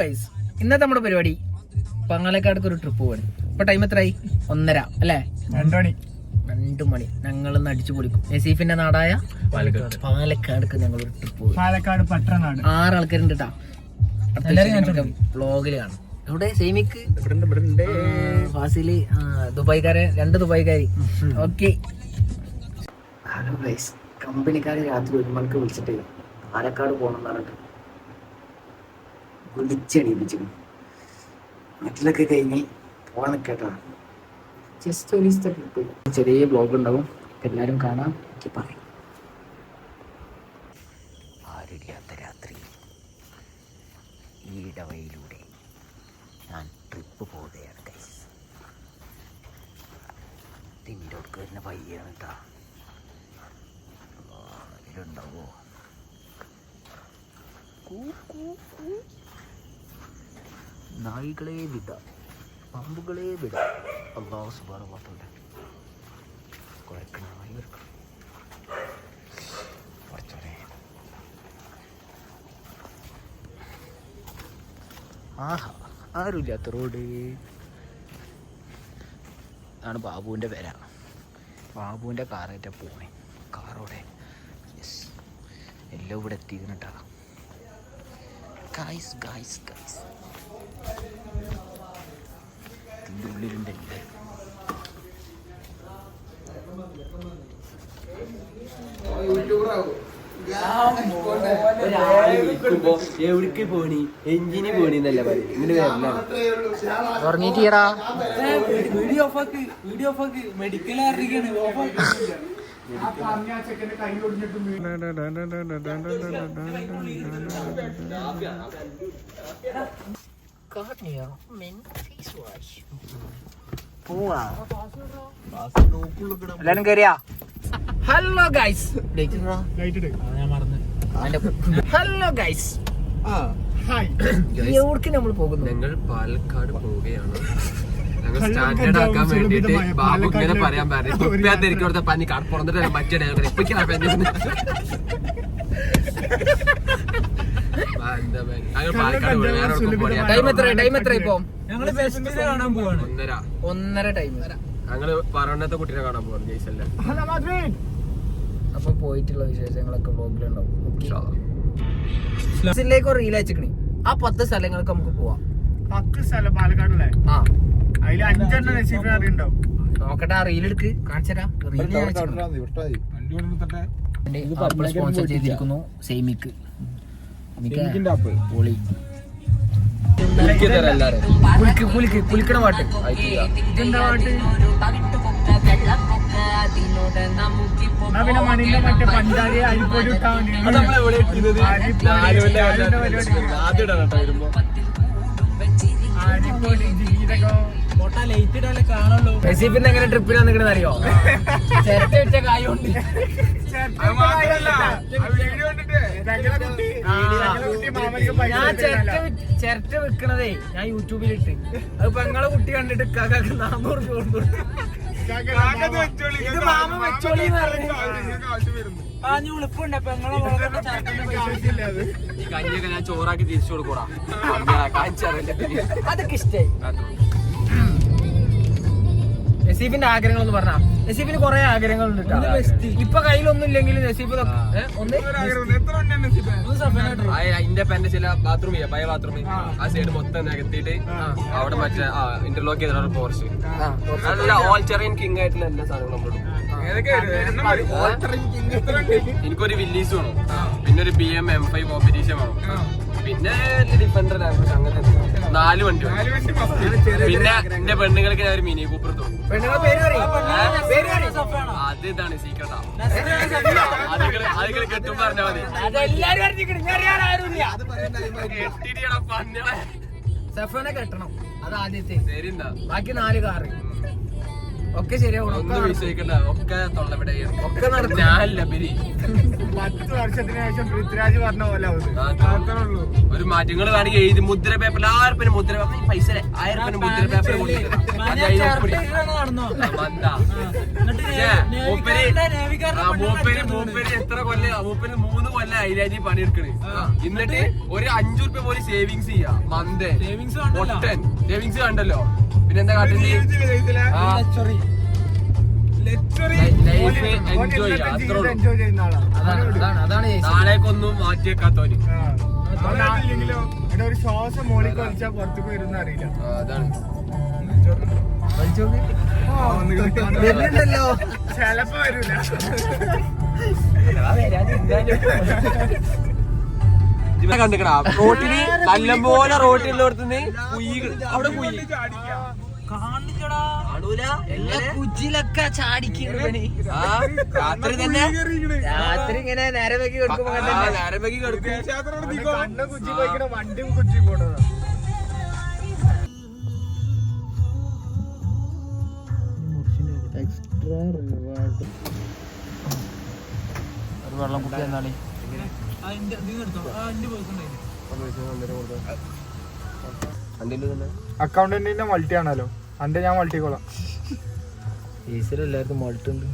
Guys, ഇന്നത്തെ നമ്മുടെ പരിപാടി പാലക്കാടേക്ക് ഒരു ട്രിപ്പ് പോവാണ്. ഇപ്പൊ ടൈം എത്രയായി? 1:30 അല്ലേ? 2 മണി. ഞങ്ങളൊന്ന് അടിച്ചു പൊളിക്കും. നസീഫിന്റെ നാടായ പാലക്കാടേക്ക് ഞങ്ങൾ ഒരു ട്രിപ്പ് പോകും. പാലക്കാട് പട്ടണനാട് 6 ആൾക്കാരുണ്ട് കേട്ടാ. വ്ളോഗില് കാണും. ഇവിടെ സേമിക്ക്, ഫാസില്, ദുബായിക്കാരെ 2 ദുബായിക്കാരി. ഓക്കെ. ഹലോ ഗൈസ്, കമ്പനിക്കാര് രാത്രി 1 മണിക്ക് വിളിച്ചിട്ട് പാലക്കാട് പോകണം എന്ന് പറഞ്ഞിട്ട് വിളിച്ചടിപ്പിച്ചു. നാട്ടിലൊക്കെ കഴിഞ്ഞ് പോകാൻ നിൽക്കട്ടാ. ജസ്റ്റ് ഒരു ട്രിപ്പ്, ചെറിയ ബ്ലോഗ് ഉണ്ടാവും, എല്ലാവരും കാണാം. എനിക്ക് പറയും. ആരില്ലാത്ത രാത്രി ഈ ഇടവയിലൂടെ ഞാൻ ട്രിപ്പ് പോവുകയാണ് ഗൈസ്. തിൻ്റെ ഒടുക്ക് വരുന്ന പയ്യാണ് കേട്ടാ. ഇതിലുണ്ടാവോ? നായികളെ വിട, പാമ്പുകളെ വിട. അല്ലാഹു സുബ്ഹാനഹു വ തആല കൊരക്കണമായി വരും. ആഹാ, ആരുമില്ലാത്ത റോഡ് ആണ്. ബാബുവിൻ്റെ പേര. ബാബുവിൻ്റെ കാറായിട്ടാ പോണേ. കാറോടെ യെസ്, എല്ലാം ഇവിടെ എത്തിയിരുന്നിട്ടാ. ഗൈസ് ഗൈസ് ഗൈസ്, ഇതിൻ്റെ ഉള്ളിലുണ്ട് എല്ലാവരും. എവിടേക്ക് പോണി? എഞ്ചിന് പോണിന്നല്ല പറയും. ഇങ്ങനെ ഉറങ്ങിയിട്ടാ. വീഡിയോ ഓഫാക്ക്, വീഡിയോ ഓഫാക്ക്. മെഡിക്കൽ അറിയിക്കാണ്. എല്ലാരും കയറിയാ? ഹലോ ഗൈസ്, ഹലോ ഗൈസ്, എവിടേക്ക് നമ്മൾ പോകുന്നു? ഞങ്ങൾ പാലക്കാട് പോവുകയാണ്. ഞങ്ങൾ സ്റ്റാൻഡേർഡ് ആക്കാൻ വേണ്ടിട്ട് ബാബു ഇങ്ങനെ പറയാൻ പറഞ്ഞു. തുപ്പിയാത്തിരിക്കും കൊടുത്ത പനി പുറന്നിട്ട് മറ്റേ ടൈം എത്ര ഇപ്പൊ? ഞങ്ങള് ബെസ്റ്റിനെ കാണാൻ പോവാണ്. 1:30 ടൈം. ഞങ്ങള് പറയണത്തെ കുട്ടീനെ കാണാൻ പോവാണ് ജയ്സല്ല. അപ്പൊ പോയിട്ടുള്ള വിശേഷങ്ങളൊക്കെ വ്ലോഗിലുണ്ടാവും. ിലേക്ക് റീൽ അയച്ചിക്കണേ. ആ 10 സ്ഥലങ്ങൾക്ക് നമുക്ക് പോവാം. 10 സ്ഥലം പാലക്കാടല്ലേ? ആ, അതിൽ 5 നസീഫിനെ അറിയുണ്ടാവും. നോക്കട്ടെ, ആ റീൽ എടുക്ക്, കാണിച്ചരാ. സ്പോൺസർ ചെയ്തിരിക്കുന്നു സൈമിക്ക്. പൊളി. കുലിക്കണ പാട്ട്. ഇതെന്താ പാട്ട്? പിന്നെ മണിന്റെ മറ്റേ പഞ്ചാരി അരിപ്പൊടി ഇട്ടാൻ അരിപ്പൊടി ജീരകം ലൈറ്റ് ഇടാലേ കാണുള്ളൂ. റെസിപ്പിന്ന് എങ്ങനെ ട്രിപ്പിന് വന്നിക്കണെന്ന് അറിയോ? ചിരട്ട വെച്ച കായുണ്ട്. ഞാൻ ചിരട്ട വെക്കണതേ ഞാൻ യൂട്യൂബിലിട്ട്. അത് പെങ്ങളെ കുട്ടി കണ്ടിട്ട് കാക്കാക്ക് 400 രൂപ കൊടുത്തു. ഇത് മാമ വെച്ചോളിന്ന് പറഞ്ഞു. ഉളുപ്പുണ്ട് പെങ്ങളെ ഈ കഞ്ഞിയൊക്കെ ഞാൻ ചോറാക്കി തിരിച്ചു കൊടുക്കൂടാ. അതൊക്കെ ഇഷ്ടായി. നസീഫിന്റെ ആഗ്രഹങ്ങൾ പറഞ്ഞാ, നസീഫിന് കുറെ ആഗ്രഹങ്ങളുണ്ട്. ഇപ്പൊ കയ്യിലൊന്നും ഇല്ലെങ്കിലും നസീഫ് അതിന്റെ പെന്റെ ചില ബാത്റൂം പഴയ ബാത്റൂം ആ സൈഡ് മൊത്തം നികത്തിയിട്ട് അവിടെ മറ്റേ ഇന്റർലോക്ക് ചെയ്ത പോർച്ച് ഓൾ ടെറൈൻ കിങ് ആയിട്ടുള്ള എല്ലാ സാധനങ്ങളും നമ്മളും. എനിക്കൊരു വില്ലീസ് വേണം, പിന്നെ ഒരു BM M5 കോമ്പറ്റീഷൻ വേണം, പിന്നെ ഡിഫൻഡർ അങ്ങനെ 4 വണ്ടി വേണം. പിന്നെ എന്റെ പെണ്ണുങ്ങൾക്ക് ഞാൻ ഒരു മിനി കൂപ്പർ തോന്നും. അത് ഇതാണ് സീക്രട്ടാ. അതുകൾ കെട്ടും പറഞ്ഞാ മതി. സഫനെ കെട്ടണം, അത് ആദ്യത്തെ. ബാക്കി 4 കാറ്. ഒക്കെ ശരിയാവണം. ഒന്നും വിശ്വസിക്കണ്ട, ഒക്കെ തൊള്ളവിടെ ഒക്കെ നടക്കും. ഞാനല്ല ബരി 10 വർഷത്തിന് ശേഷം പൃഥ്വിരാജ് പറഞ്ഞ പോലെ ഒരു മാറ്റങ്ങൾ വേണമെങ്കിൽ എഴുതി മുദ്ര പേപ്പർ 1000 രൂപ മുദ്ര പേപ്പർ പൈസ 1000 രൂപ മുദ്ര പേപ്പർ മൂപ്പര് എത്ര കൊല്ലം മൂപ്പര് 3 കൊല്ലം ഐരാജി പണിയെടുക്കണ്. എന്നിട്ട് ഒരു 5 രൂപ പോലും സേവിങ്സ് ചെയ്യാ മന്ത് ഒട്ടൻ സേവിങ്സ് കണ്ടല്ലോ. പിന്നെന്താ കാട്ടില് ലൈഫ് എൻജോയ് ചെയ്യാം. അത്രേ ഉള്ളൂ. അതാണ് നാളേക്കൊന്നും മാറ്റി വെക്കാത്തോന്. ഒരു ശ്വാസം മോളിൽ കളിച്ചാൽ പുറത്തേക്ക് വരുന്ന അറിയില്ല. അതാണ് വരുന്നുണ്ടല്ലോ. ചിലപ്പോ വരൂല. കണ്ടിക്കണ റോട്ടിന് നല്ലപോലെ റോട്ടിലുള്ളടത്തുനിന്ന് അവിടെ കുയി കുജിലൊക്കെ ചാടിക്കുന്നു. രാത്രി തന്നെ രാത്രി ഇങ്ങനെ നേരെ വെക്കി കൊടുക്കുമ്പോ നേരം വൈകി കിടക്കും. കണ്ണ് കുച്ചി പോയിക്കണ വണ്ടിയും കുച്ചി പോണതാ. ഒരു വെള്ളം കുട്ടി എന്നാളി അക്കൗണ്ടന്റിന്റെ മൾട്ടി ആണല്ലോ. അന്റെ ഞാൻ മൾട്ടിക്കോളാം. എല്ലാവർക്കും മോൾട്ട് ഉണ്ട്.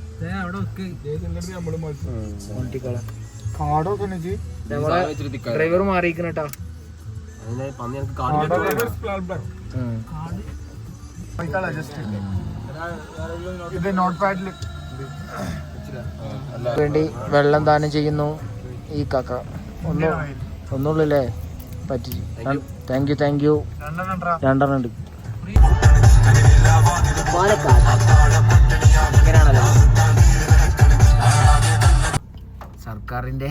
മോൾട്ടിക്കോളാം കാടൊക്കെ ഡ്രൈവർ മാറിയിരിക്കണ കേട്ടോ. ഇത് നോട്ട് പാഡില് വേണ്ടി വെള്ളം ദാനം ചെയ്യുന്നു ഈ കാക്ക. ഒന്നുള്ളല്ലേ പറ്റി. Thank you. 2 ഉണ്ട്. ഇങ്ങനെയാണല്ലോ സർക്കാരിന്റെ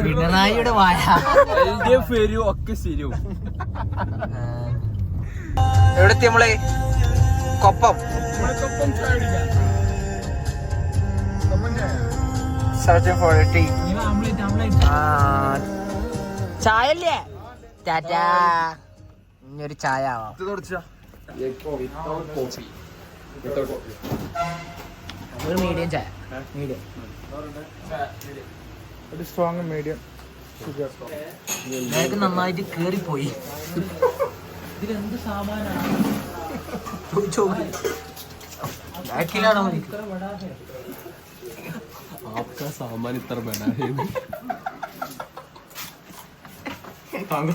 പിണറായിയുടെ വായ. ഒക്കെ ശരിയും. എവിടെത്തി നമ്മളെ കൊപ്പം ചായല്ലേ ടാറ്റാ. ഇനിയൊരു ചായ ആവാം. ഒരു മീഡിയം ചായ. മീഡിയം ഒരു സ്ട്രോങ് മീഡിയം. എനിക്ക് നന്നായിട്ട് കേറിപ്പോയി. ഇതിലെന്ത് സാമാനാണ് ബാക്കിലാണോ സാമാൻ ഇത്ര ബെഡാ. ഇതാണ്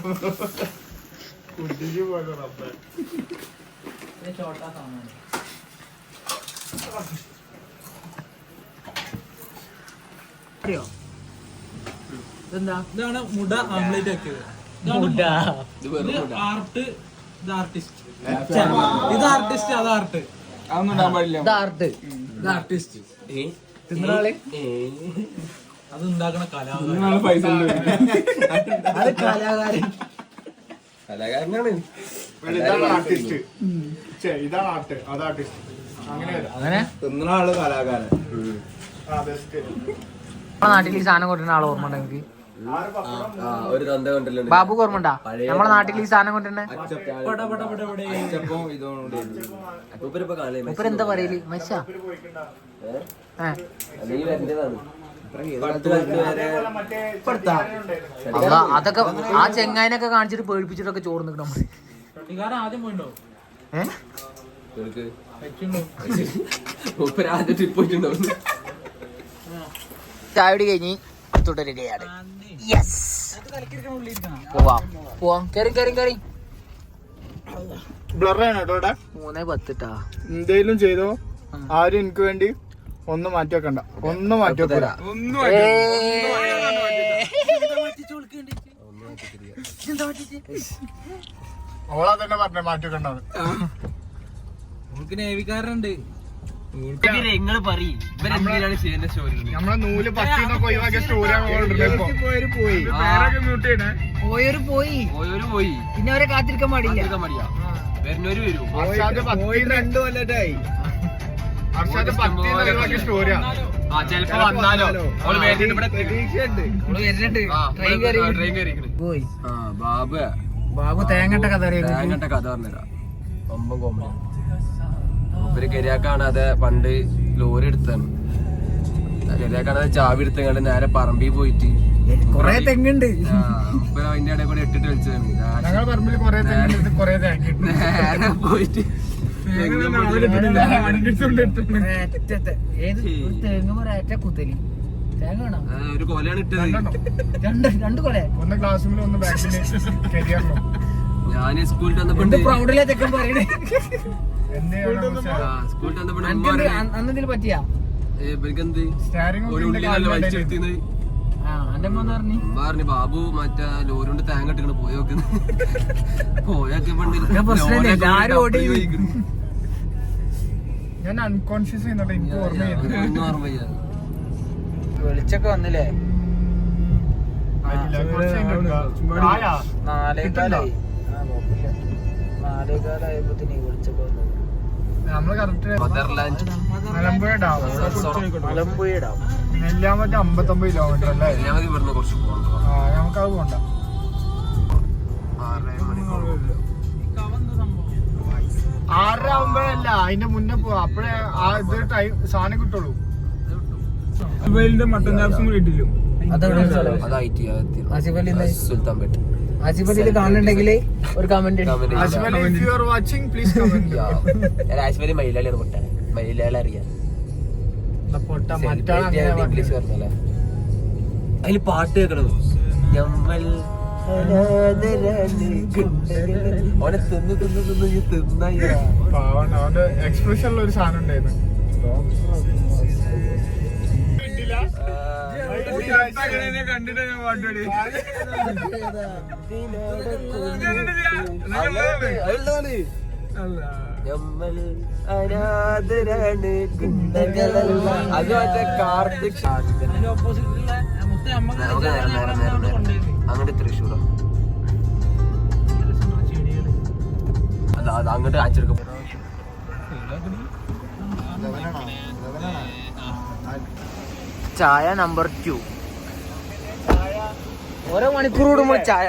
മുട ആംപ്ലേറ്റ് ആക്കിയത്. ആർട്ട്. ഇത് ആർട്ടിസ്റ്റ്. ഇത് ആർട്ടിസ്റ്റ്. അത് ആർട്ട്. അതൊന്നും ഉണ്ടാകാൻ പാടില്ല. ഇത് ആർട്ടിസ്റ്റ്. തിന്നാളെ അത് ഉണ്ടാക്കണ കലാകാരൻ. പൈസ അത് കലാകാരൻ. കലാകാരനാണ്. ഇതാണ് ആർട്ടിസ്റ്റ്. ഇതാണ് ആർട്ട്. അത് ആർട്ടിസ്റ്റ്. അങ്ങനെ തിന്നുന്ന ആള് കലാകാരൻ. നാട്ടിൽ ഈ സാധനം കൊണ്ടുവരുന്ന ആള് ഓർമ്മ ഉണ്ടെങ്കിൽ ഒരു തന്ത കൊണ്ടല്ലോ ബാബു ഓർമ്മ ഉണ്ടാ? നമ്മളെ നാട്ടിൽ ഈ സാധനം കൊണ്ടുവരുന്നേ മൂപ്പര് എന്താ പറയല്? മച്ച അതൊക്കെ ആ ചെങ്ങായിനൊക്കെ കാണിച്ചിട്ട് പേടിപ്പിച്ചിട്ടൊക്കെ ചോറ് നിൽക്കണം നമ്മള്. ആദ്യം പോയിട്ടോ ചായടി കഴിഞ്ഞ് തുടരുകയാണ്. പോവാം. കേറി ബ്ലറാണ് കേട്ടോ. 3:10 എന്തേലും ചെയ്തോ. ആരും എനിക്ക് വേണ്ടി ഒന്നും മാറ്റി വെക്കണ്ട. ഒന്നും മാറ്റി വെക്കൂല. ഓളാ തന്നെ പറഞ്ഞ മാറ്റി വെക്കണ്ടാണ്. നേവിക്കാരുണ്ട്. നമ്മളെ നൂല് പത്തിന്നൊക്കെ ഒഴിവാക്കിയ പോയൊരു പോയി. പിന്നെ അവരെ കാത്തിരിക്കാൻ പാടില്ല. 2 കൊല്ലത്തായി. അർഷാദ് 10 ഒഴിവാക്കിയ സ്റ്റോറിയാ. ചെലപ്പോ വന്നാലോ പോയി. ബാബു ബാബു തേങ്ങട്ട കഥ തേങ്ങട്ട കഥ പറഞ്ഞുതരാം. 9 കോമഡി മൂപ്പര് കരിയാക്കാണാതെ പണ്ട് ലോറി എടുത്താണ്. കരിയാക്കാണാതെ ചാവി എടുത്തങ്ങാണ്ട് നേരെ പറമ്പിൽ പോയിട്ട് കൊറേ തെങ്ങുണ്ട്. മൂപ്പര് അതിന്റെ ഇടയിൽ കൂടെ ഇട്ടിട്ട് വലിച്ചതാണ്. ഞങ്ങളുടെ പറമ്പിൽ കൊറേ തെങ്ങുണ്ട്, കൊറേ തേങ്ങ നേരെ പോയിട്ട് ഏത് തെങ്ങ് ഒരേറ്റ കുത്തലി തേങ്ങ വേണം. ഒരു കൊലയാണ് ഇട്ടത്. രണ്ട് കൊല. ഒന്ന് ക്ലാസ്സിലും ഒന്ന് ബാക്കില് കരിയറിലും. ഞാൻ സ്കൂളിൽ വന്നപ്പോ പ്രൗഡിലെ തെക്കൻ പറയണേ. സ്കൂളിൽ വന്നപ്പോ അന്നതിൽ പറ്റിയാ ഇവർക്കെന്ത് സ്റ്റാരിങ് ഒരു ഉള്ളിലല്ല വലിച്ചെടുത്തിന്ന് പറഞ്ഞു. ബാബു മറ്റേ ലോറി കൊണ്ട് തേങ്ങ ഇട്ടിങ്ങനെ പോയോക്കുന്നു. പോയൊക്കെ ഞാൻ അൺകോൺഷ്യസ് ചെയ്യുന്നുണ്ട്, എനിക്ക് ഓർമ്മ വെളിച്ചൊക്കെ വന്നില്ലേ? 4:15 വെളിച്ചൊക്കെ വന്നു. നമ്മള് correct Malampuzha dam, Malampuzha dam Nelliyampathy 59 kilometre അല്ലേ? ഇവിടുന്ന് കുറച്ച് പോകണം. നമുക്കത് പോണ്ട. 6 ആവുമ്പോഴല്ല, അതിന്റെ മുന്നേ പോവാ. അപ്പഴേ ഇത് ടൈം സാധനം കിട്ടുള്ളൂ. മട്ടൻ ചാപ്സും കിട്ടില്ലോ. സുൽത്താൻപേട്ട് ആസിഫലിയിൽ കാണുന്നുണ്ടെങ്കിൽ ഒരു കമന്റ് ആസിഫലി മയിലാളിയാണ് പൊട്ടാൻ. മയിലാളി അറിയാം. ഇംഗ്ലീഷ് പറഞ്ഞല്ലേ അതില് പാട്ട് കേൾക്കണം. നമ്മൾ ഓനെ തിന്ന് തിന്ന് തിന്ന് തിന്നായി. അവന്റെ എക്സ്പ്രഷനിൽ ഒരു സാധനം ഉണ്ടായിരുന്നു. കണ്ടിട്ട് ഞാൻ പാട്ടുപാടി. നമ്മൾ അനാഥരാണ് അത് മറ്റേ കാർത്തിക് അങ്ങോട്ട് തൃശ്ശൂരോ അത് അങ്ങോട്ട് അച്ചെടുക്കും. ചായ നമ്പർ 2. ഓരോ മണിക്കൂർ കൂടുമ്പോ ചായ.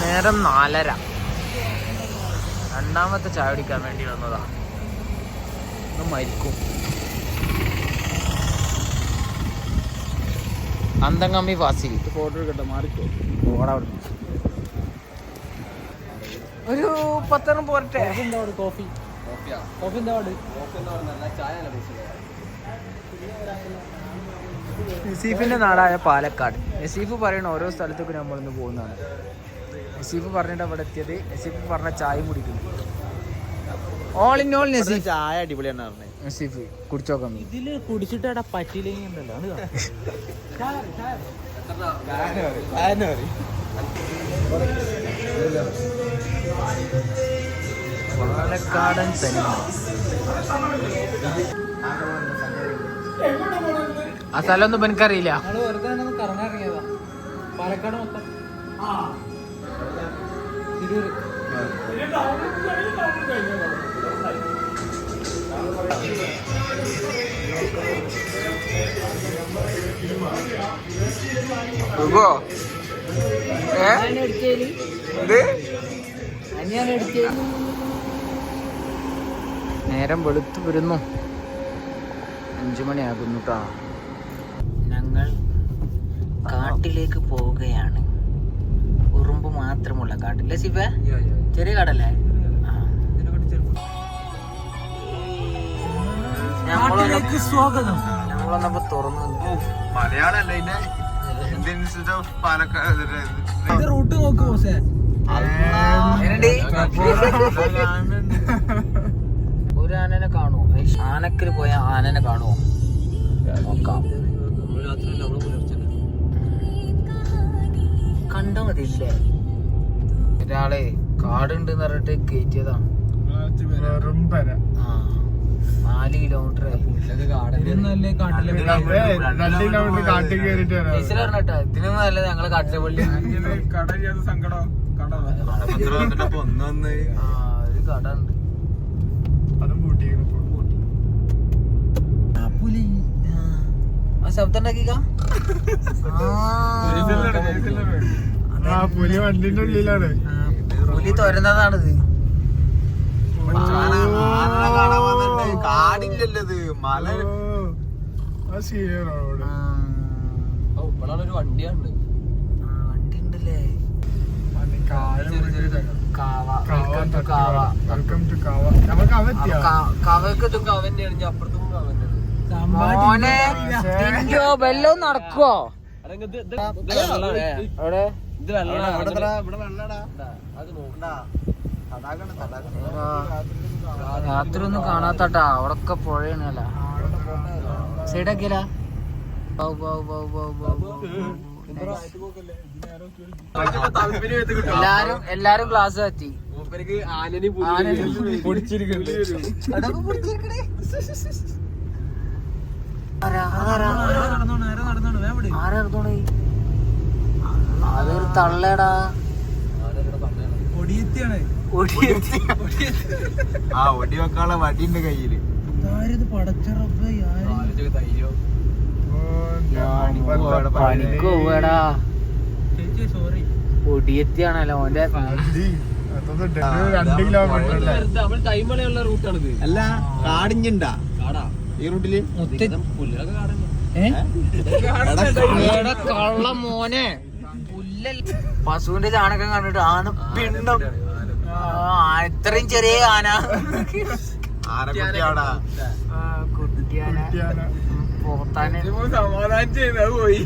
നേരം 4:30. രണ്ടാമത്തെ ചായ കുടിക്കാൻ വേണ്ടി വന്നതാ. മരിക്കും. അന്തങ്ങമ്മി ഫാസിൽ ഫോട്ടോ എടുക്കട്ടെ, മാറിക്കോ. ഒരു 10 പോരട്ടെ. കോഫി എന്താ നസീഫിന്റെ നാടായ പാലക്കാട്. നസീഫ് പറയുന്ന ഓരോ സ്ഥലത്തേക്കും നമ്മളിന്ന് പോകുന്നതാണ്. നസീഫ് പറഞ്ഞിട്ട് അവിടെ എത്തിയത്. നസീഫ് പറഞ്ഞ ചായ കുടിക്കുന്നു. ഓൾ ഇൻ ഓൾ നസീഫ് ചായ അടിപൊളിയാണ് പറഞ്ഞത്. നസീഫ് കുടിച്ചോക്കാം. ഇതില് കുടിച്ചിട്ട് അവിടെ പറ്റിയില്ലെങ്കിലോ പാലക്കാടൻ തനിമ. ആ സ്ഥലമൊന്നും എനിക്കറിയില്ല. കറങ്ങാറിയതാ പാലക്കാട് മൊത്തം. നേരം വെളുത്തു വരുന്നു. 5 മണിയാകുന്നു ട്ടാ. ഞങ്ങൾ കാട്ടിലേക്ക് പോവുകയാണ്. ഉറുമ്പ് മാത്രമുള്ള കാട്ടില്ലേ സിബ? ചെറിയ കാടല്ലേ? സ്വാഗതം. ഞങ്ങളൊന്നപ്പോ തുറന്നു. മലയാളല്ലേ പാലക്കാട് റൂട്ട് നോക്ക് ബോസേ. ഒരു ആനനെ കാണുമോ? ആനക്കില് പോയ ആനനെ കാണുമോ? നോക്കാം. കണ്ടാ മതിയില്ലേ? ഒരാളെ കാടുണ്ട് പറഞ്ഞിട്ട് കയറ്റിയതാണ്. 4 കിലോമീറ്റർ പറഞ്ഞിട്ടാ. ഇതിനൊന്നും നല്ല ഞങ്ങളെ കാട്ടിലെ പള്ളി. ഒരു കട ഉണ്ട്. ശബ്ദം ഉണ്ടാക്കിക്ക പുലി വണ്ടിന്റെ ഉള്ളിലാണ്. പുലി തുരന്നതാണിത്. കാടില്ലല്ലത് മല ഒരു വണ്ടിയാണ്. വണ്ടി ഉണ്ടല്ലേ. മോനെ ബെല്ലോ നടക്കുവോ? രാത്രി ഒന്നും കാണാത്തട്ടാ. അവിടൊക്കെ പുഴയാണല്ല. സൈഡാക്കിയല്ല. എല്ലാരും ക്ലാസ് എത്തി. അതൊരു തള്ളേടാ. ആ ഒടി വെക്കാനുള്ള വടിന്റെ കയ്യില്. പണിക്ക് പോവാടാ. ഒടിയത്തിയാണല്ലോ ഓന്റെ. 2 കിലോമീറ്റർ റൂട്ടാണിത്. അല്ല കാടിഞ്ഞിണ്ടാ ഈ റൂട്ടില്? കള്ള മോനെ പശുവിന്റെ ചാണകം കണ്ടിട്ട് ആന പിണ്ടം. ഇത്രയും ചെറിയ ആന. കുട്ടിയാന പോത്താനെ സമാധാനം ചെയ്യുന്നത് പോയി.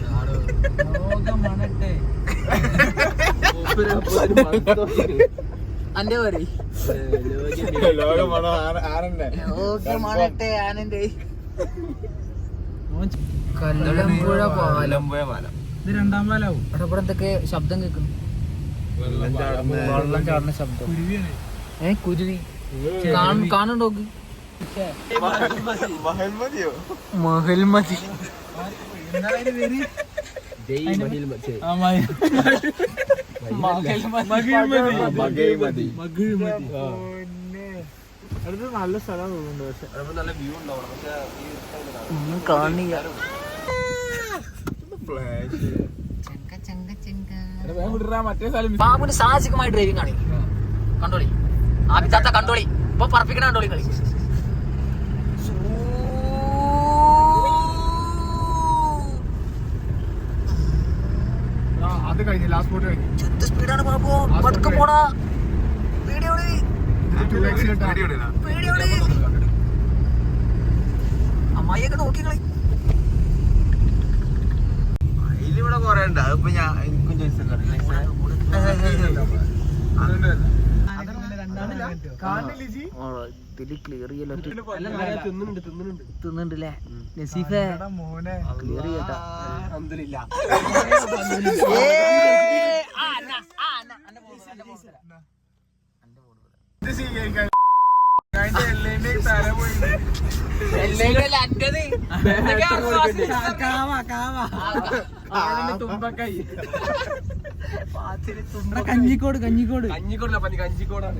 അന്റെ പറ ലോകമാണട്ടെ ആനന്റെ. കല്ലമ്പുഴ പാലം. ഇത് 2ാം പാലാവും. ഇവിടെ എന്തൊക്കെ ശബ്ദം കേൾക്കുന്നു? വെള്ളം ചാടുന്ന ശബ്ദം. കുരുവി കാണുണ്ടോ? മഹൽമതി. നല്ല സ്ഥലം തോന്നുന്നുണ്ട്. പക്ഷെ നല്ല വ്യൂ ഉണ്ടാവണം. പക്ഷെ ഒന്നും കാണില്ല. ബാബുന് സാഹസികമായ ഡ്രൈവിംഗ് ആണ്. കണ്ടോളി ആബിദാത്ത, കണ്ടോളി. ഇപ്പൊ പറപ്പിക്കണ കണ്ടോളി കളി. അത് കഴിഞ്ഞു. ലാസ്റ്റ് ബോട്ട് കഴിഞ്ഞു. എന്ത് സ്പീഡാണ് ബാബു. പതുക്കെ പോടാ. പേടിയോട് അമ്മായിയൊക്കെ നോക്കിക്കളി. അതിലിവിടെ കൊറേ ഉണ്ട്. അതിപ്പോ ഞാൻ എനിക്കും ചോദിച്ചിട്ടുണ്ട്. ക്ലിയർ തിന്നുണ്ടല്ലേ നസീഫെ? ക്ലിയർ ചെയ്യട്ടാ. കഞ്ഞിക്കോട് കഞ്ഞിക്കോട് കഞ്ഞിക്കോടല്ല പനി, കഞ്ചിക്കോടാണ്.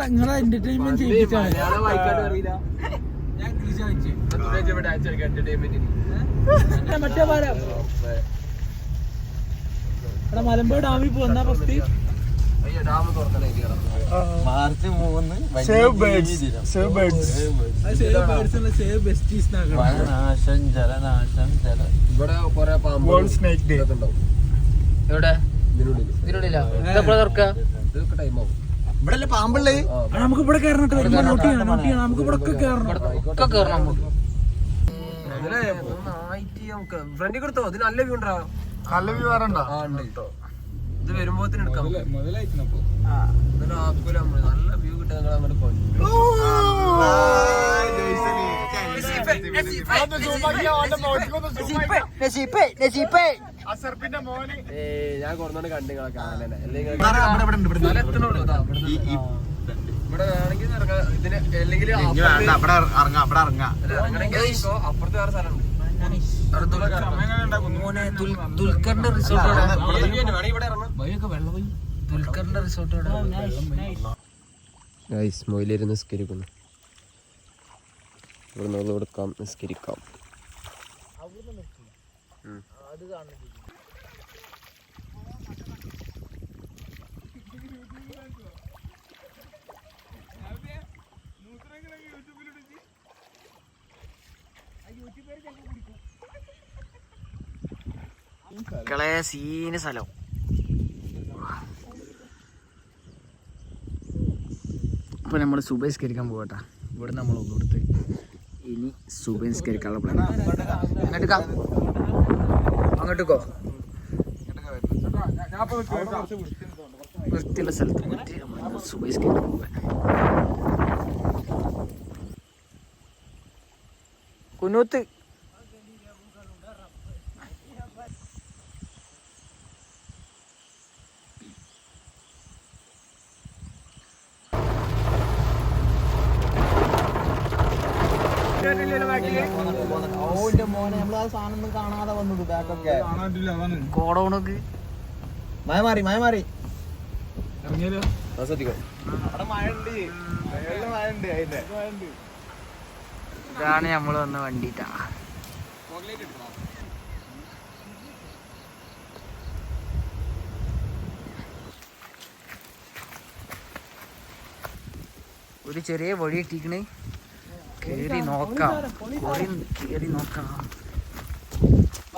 നിങ്ങളെ എന്റർടൈൻമെന്റ് ചെയ്യിപ്പിച്ചാണ്. മലയാളം വായിക്കാനും അറിയില്ല. ഞാൻ ഇംഗ്ലീഷ് വായിച്ചു. എന്റർടൈൻമെന്റിന് മറ്റേ പാലം മലമ്പുഴ ഡാമിൽ പോകുന്ന ഫസ്റ്റ് ഡാം തുറക്കണേ. മാർച്ച് 3 വനനാശം ജലനാശം ഇവിടെ കൊറേ പാമ്പ് ഉണ്ടാവും. എവിടെ? ഇതിനുള്ളിൽ ഇതിനുള്ളില്ല. ഇതെപ്പോഴാ തുറക്കുക? ഇതൊക്കെ ടൈമാവും. ഇവിടെ പാമ്പുള്ളേ. നമുക്ക് ഇവിടെ കയറണം. നോട്ട് ചെയ്യണം. നമുക്ക് ഇവിടെ ഒക്കെ കയറണം. ഒക്കെ കയറണം നമുക്ക്. ഫ്രണ്ടിൽ കൊടുത്തോ? ഇത് നല്ല വ്യൂ ഉണ്ടാ. നല്ല വ്യൂ വേറണ്ട. ഇത് വരുമ്പോത്തിന് എടുക്കാം. മുതലായിട്ടിനപ്പോ നല്ല വ്യൂ കിട്ടാൻ നിങ്ങൾ അങ്ങോട്ട് പോയി. ഞാൻ കുറഞ്ഞോണ്ട് കണ്ടിങ്ങളൊക്കെ ഇവിടെ വേണമെങ്കിൽ ഇതിന് അല്ലെങ്കിൽ അപ്പുറത്ത് വേറെ സ്ഥലമുണ്ട്. ദുൽഖറിന്റെ റിസോർട്ട് വെള്ളം ദുൽഖറിന്റെ റിസോർട്ട് മൊയിലിരുന്ന് നിസ്കരിക്കുന്നു. ഇവിടെ കൊടുക്കാം, നിസ്കരിക്കാം. മക്കളെ സീന് സ്ഥലം. അപ്പൊ നമ്മള് സുബഹിസ്കരിക്കാൻ പോകട്ടെ. ഇവിടെ നമ്മൾ ഒന്നുകൊടുത്ത് ഇനി സുബഹിസ്കരിക്കാനുള്ള പ്ലാൻ. അങ്ങോട്ടേക്കോ വൃത്തിയുള്ള സ്ഥലത്ത് പോയിട്ട് നമ്മൾ സുബഹിസ്കരിക്കാൻ പോകാൻ. കുനൂത്ത് മോനെ നമ്മൾ ആ സാധനം കാണാതെ വന്നത് ബാക്കൊക്കെ കോടോണക്ക് മഴ മാറി അവിടെ മഴ ഉണ്ട്. ഇതാണ് നമ്മള് വന്ന വണ്ടിട്ടാ. ഒരു ചെറിയ വഴി ഇട്ടിക്കണേ, കേറി നോക്കാം. കേറി നോക്കാം.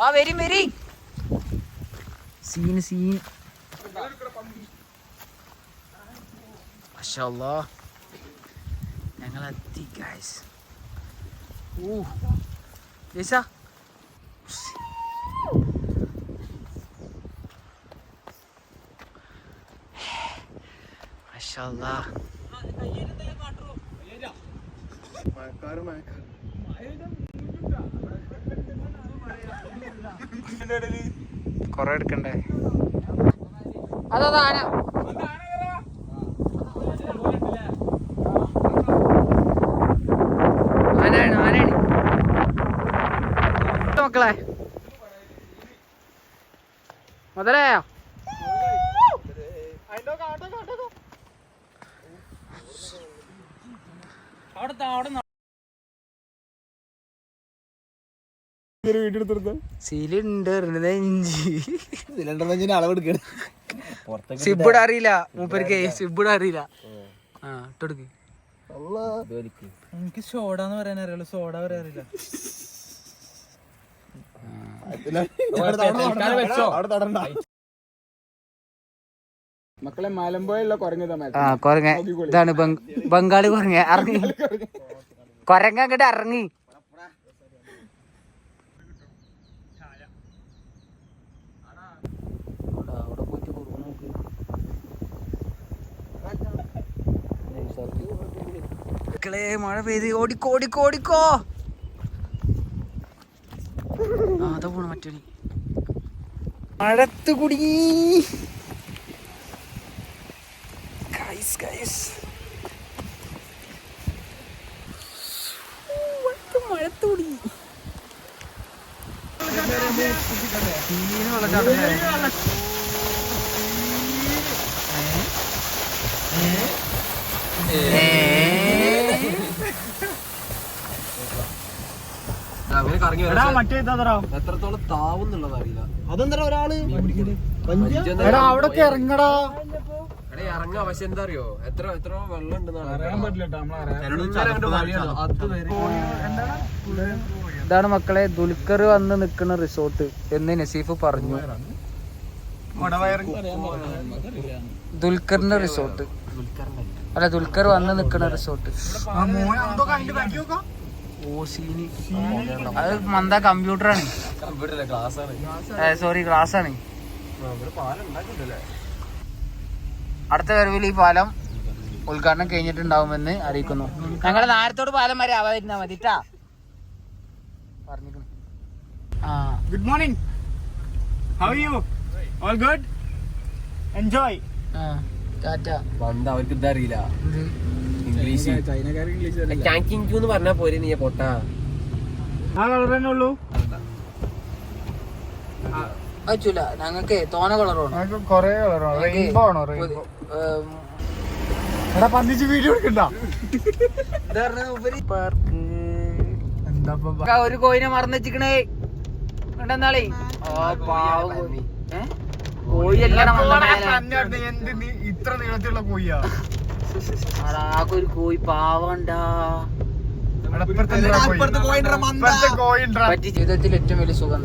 ആ വരും സീൻ മാഷാ ഞങ്ങൾ എത്തി ഗൈസ്. ജയ്സാ മാഷാ കൊറേ എടുക്കണ്ടേ? അതാ ആന ആനയാണ് മക്കളെ. മുതലായോ? അളവെടുക്കണ സിബിടെ അറിയില്ല മൂപ്പർക്ക്, സിബിടെ അറിയില്ല. ആ ഇട്ടെടുക്ക്. എനിക്ക് സോഡാന്ന് പറയാൻ അറിയുള്ളൂ, സോഡ പറയാൻ അറിയില്ല. മക്കളെ മലമ്പോയുള്ള കൊരങ്ങ ഇതാണ് ബംഗാളി കൊരങ്ങ. ഇറങ്ങി കൊരങ്ങ അങ്ങോട്ട് ഇറങ്ങി. മക്കളെ മഴ പെയ്ത് ഓടിക്കോ. അതാ പോണ മറ്റൊരു മഴത്ത് കുടുങ്ങി. മഴത്ത് കുടുങ്ങി. എത്രത്തോളം താവുന്നുള്ളത് അറിയില്ല. അതെന്താ ഒരാള് അവിടൊക്കെ ഇറങ്ങടാ. ഇറങ്ങാ, പക്ഷെ എന്താ അറിയോ, എത്ര വെള്ളം ഉണ്ടെന്നാണ്. ഇതാണ് മക്കളെ ദുൽഖർ വന്ന് നിക്കുന്ന റിസോർട്ട് എന്ന് നസീഫ് പറഞ്ഞു. ദുൽഖറിന്റെ റിസോർട്ട് അല്ല, ദുൽഖർ വന്ന് നിക്കുന്ന റിസോർട്ട്. ഓസീനി അത് മന്ദ കമ്പ്യൂട്ടറാണ്, സോറി ഗ്ലാസ് ആണ്. അടുത്ത വരവിൽ ഈ പാലം ഉദ്ഘാടനം കഴിഞ്ഞിട്ടുണ്ടാവുമെന്ന് അറിയിക്കുന്നു. ഞങ്ങളെ നേരത്തോട് പാലം വരെ ആവാതിരുന്നാ മതിട്ടാ പറഞ്ഞിരിക്കുന്നു. Good morning, how are you? All good, enjoy. പണ്ട് അവർക്ക് ഇതറിയില്ല, ഇംഗ്ലീഷ് എന്ന് പറഞ്ഞാ പോരെ നീ പൊട്ടാ. ആ കളർ തന്നെ ഉള്ളൂ. പറ്റൂല ഞങ്ങക്ക് തോന കളറാണ്, കൊറേ കളറാണ്. റെയിൻബോ ആണോ? റെയിൻബോ എടാ പന്നിച്ച് വീഡിയോ എടുക്കണ്ട. പാർക്ക് ഒരു കോയിനെ മറന്നു വെച്ചിക്കണേ കണ്ടെന്നാളേ കോഴി എല്ലാം ഇത്ര നീളത്തിലുള്ള കോഴിയാ ഒരു കോഴി പാവണ്ടാ ജീവിതത്തിൽ ഏറ്റവും വലിയ സുഖം